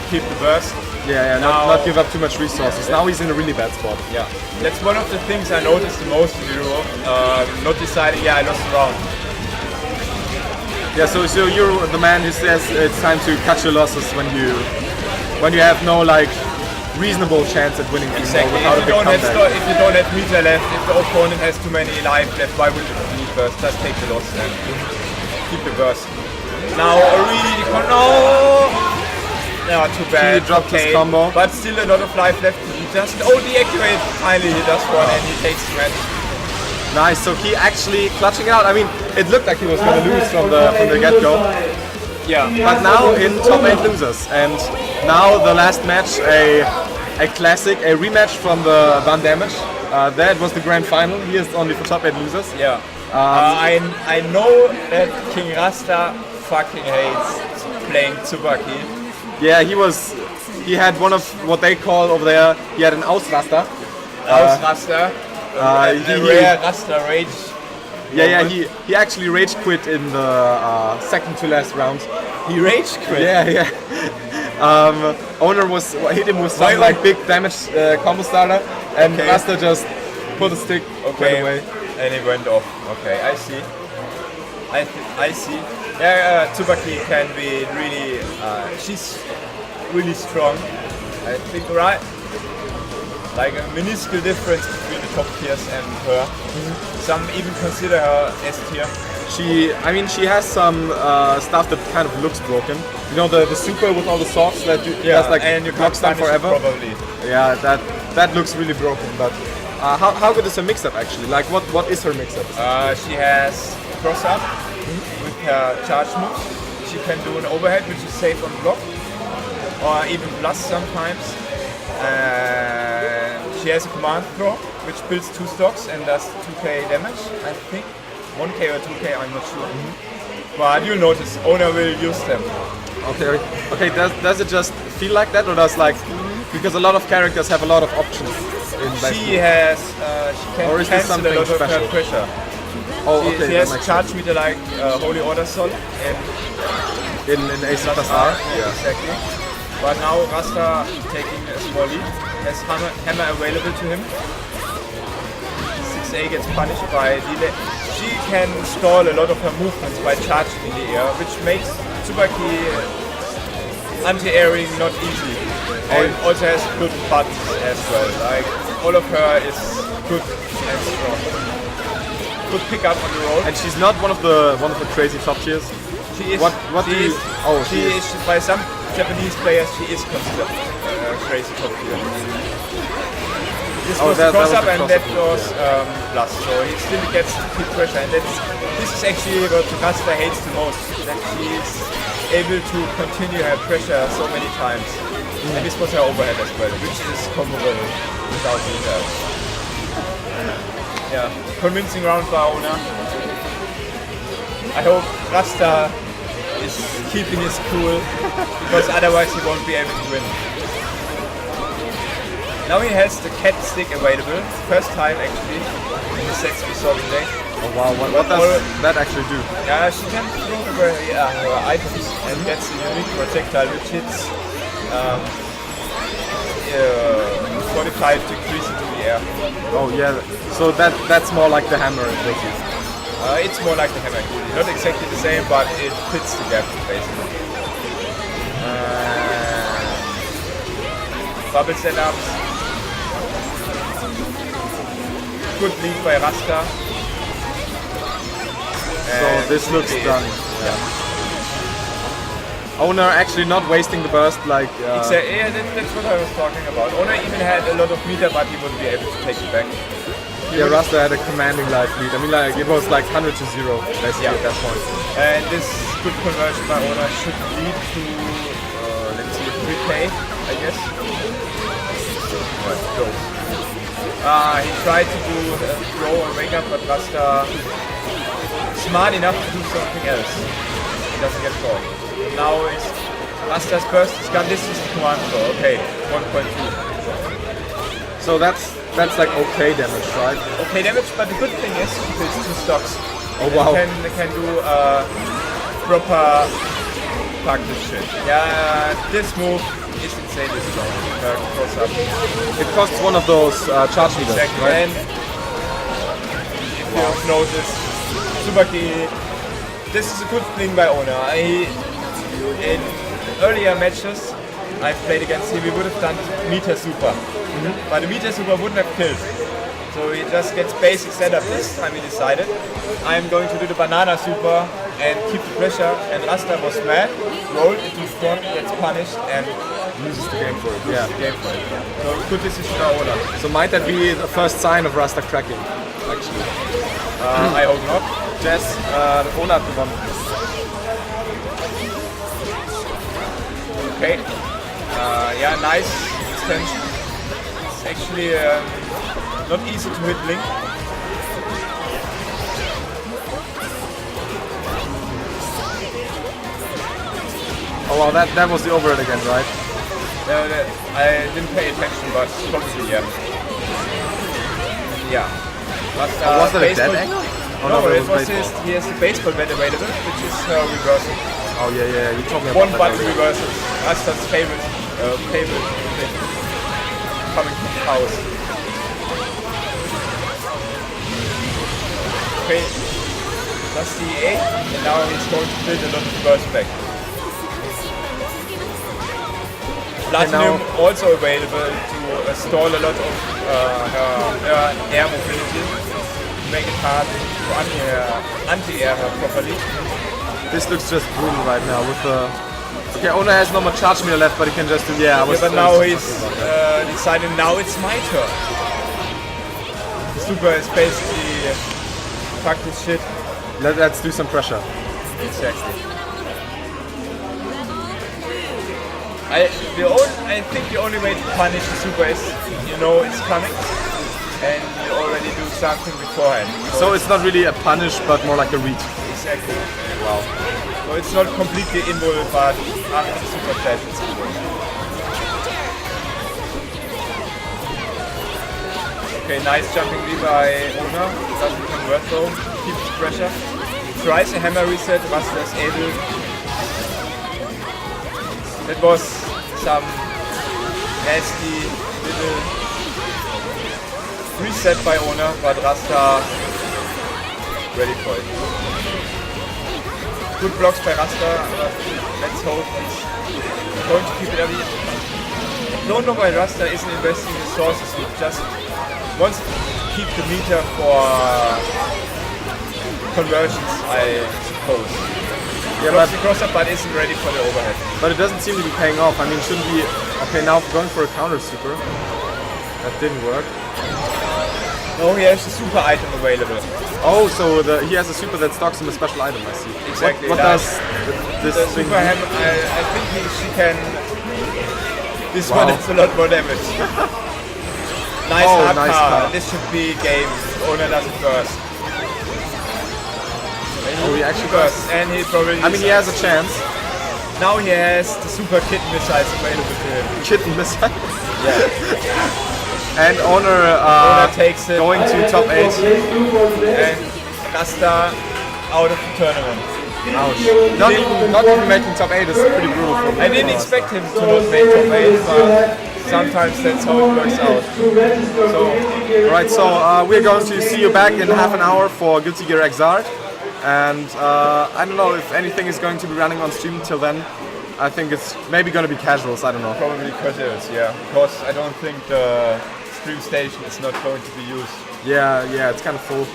Keep the burst. Yeah, not give up too much resources. Now he's in a really bad spot. Yeah, that's one of the things I noticed the most in Euro. Not deciding, I lost the round. Yeah, so you're the man who says it's time to cut your losses when you have no like reasonable chance at winning Exactly. without a big comeback. If you don't have meter left, if the opponent has too many life left, why would you need burst? Just take the loss and keep the burst. Now no, too bad. He dropped his combo. But still a lot of life left. He just deactivate. Finally, he does one and he takes the match. Nice. So he actually clutching it out. I mean, it looked like he was going to lose from the get-go. Yeah. But now in top 8 losers, and now the last match, a classic, a rematch from the Van Damage. That was the grand final. He is only for top 8 losers. Yeah. I know that King Rasta fucking hates playing Tsubaki. Yeah, he had one of what they call over there, he had an Ausraster. Ausraster. Rare Rasta rage. Yeah, he actually rage quit in the second to last round. He rage quit? Yeah. Owner hit him with some like big damage combo starter, and Rasta just put a stick right away. And he went off. Okay, I see. I see. Yeah, Tsubaki can be really. She's really strong. I think, right? Like a minuscule difference between the top tiers and her. Some even consider her S tier. She has some stuff that kind of looks broken. You know the super with all the socks that that's like and you blocks them forever. Probably. Yeah, that looks really broken. But how good is her mix-up actually? Like what is her mix-up? She has cross-up with her charge moves. She can do an overhead, which is safe on block, or even plus sometimes. She he has a command throw, which builds 2 stocks and does 2k damage, I think. 1k or 2k, I'm not sure. But you'll notice, owner will use them. Okay. Okay. Does it just feel like that, or does like because a lot of characters have a lot of options in She BlazBlue? has, she can Or is this cancel a something lot of special? her pressure. Oh, She okay. has That makes charge sense. meter like Holy Order Sol and In AC plus R. Yeah. exactly. But now Rasta taking a small lead, has hammer available to him. 6A gets punished by delay. She can stall a lot of her movements by charging in the air, which makes Tsubaki anti-airing not easy. And also has good butts as well. Like all of her is good and strong. Good pick up on the road. And she's not one of the crazy top tiers. She is. What do she you? is, Oh, she is by some Japanese players. She is considered crazy top tier. This was that the cross was up the and cross-up, that was plus. So he still gets peak pressure, and this is actually what Rasta hates the most. That she is able to continue her pressure so many times. And this was her overhead as well, which is comparable without meter. Yeah, convincing round by owner. I hope Rasta is keeping his cool, because otherwise he won't be able to win. Now he has the cat stick available, first time actually in the sets we saw today. Oh wow, what does that actually do? Yeah, she can throw her items and gets a unique projectile which hits 45 degrees into the air. Oh yeah, so that's more like the hammer basically. It's more like the hammer actually. Not exactly the same, but it fits the gap basically. Bubble setups. Good lead by Rasta. So this looks done. Yeah. Owner actually not wasting the burst like. Exactly, yeah, that's what I was talking about. Owner even had a lot of meter, but he wouldn't be able to take it back. Yeah, Rasta had a commanding life lead. I mean, like it was like 100 to 0 basically at that point. And this good conversion by Owner should lead to, let's see, 3k, I guess. Right, go. He tried to do a throw or wake up, but Rasta smart enough to do something else. He doesn't get caught. Now it's Rasta's burst is gone. This is the command throw. Okay, 1.2. So that's like okay damage, right? Okay damage, but the good thing is he builds 2 stocks. Oh wow. They can do proper practice shit. Yeah, this move is insanely strong. Cross up. It costs one of those charge meters, Exactly. right? And if you have noticed, Tsubaki, this is a good thing by Owner. In earlier matches I've played against him, he would have done meter super. But the meter super wouldn't have killed. So he just gets basic setup. This time he decided, I'm going to do the banana super and keep the pressure. And Rasta was mad, rolled into front, gets punished, and Loses the game for it. Yeah. game for it. So good decision by Owner. So might that be the first sign of Rasta cracking, actually? I hope not. Jess, Owner hat gewonnen. Okay. Yeah, nice extension. It's actually not easy to hit Link. Oh wow, that was the overhead again, right? I didn't pay attention, but probably yeah. Yeah. But, Was that a dead baseball- angle? Oh No, but it was baseball. he has the baseball bat available, which is reversal. Oh yeah, you told me about One that. button reversal. Rasta's favorite thing. Coming from the house. Okay. That's the A, and now he's going to build a lot of burst back. Platinum also available to stall a lot of her air mobility, to make it hard to anti-air her properly. This looks just brutal right now with the. Okay, Owner has no more charge meter left, but he can just do. Yeah, But now he's decided now it's my turn. Super is basically practice shit. Let's do some pressure. Exactly. I think the only way to punish the super is you know it's coming and you already do something beforehand. So it's not really a punish, but more like a read. Exactly. Wow. So it's not completely involved, but after the super flash it's involved. Okay, nice jumping lead by Ona. Doesn't convert though. Keeps the pressure. Tries a hammer reset. Rasta is able. That was some nasty little reset by Ona, but Rasta ready for it. Good blocks by Rasta. Let's hope he's going to keep it up. Don't know why Rasta isn't investing resources. He just wants to keep the meter for conversions, I suppose. Yeah, but the crosser but isn't ready for the overhead. But it doesn't seem to be paying off. I mean, shouldn't be okay now going for a counter super. That didn't work. No, he has a super item available. Oh, so he has a super that stocks him a special item. I see. Exactly. What does this the thing super do? hammer? I think she can. This one is a lot more damage. Nice Oh, up nice car. car. This should be game. Ona does it first. Oh, he actually bursts, and he probably. I mean, he has a chance. Now he has the super kitten missiles available to him. Kitten missile. Yeah. And Honor takes it. going to top 8. And Rasta out of the tournament. Ouch. Not even making top 8 is pretty brutal for me. I didn't expect him to not make top 8, but sometimes that's how it works out. Alright, so we're going to see you back in half an hour for Guilty Gear Xrd. And I don't know if anything is going to be running on stream till then. I think it's maybe going to be casuals, I don't know. Probably casuals, yeah. Because I don't think the stream station is not going to be used. Yeah, it's kind of full.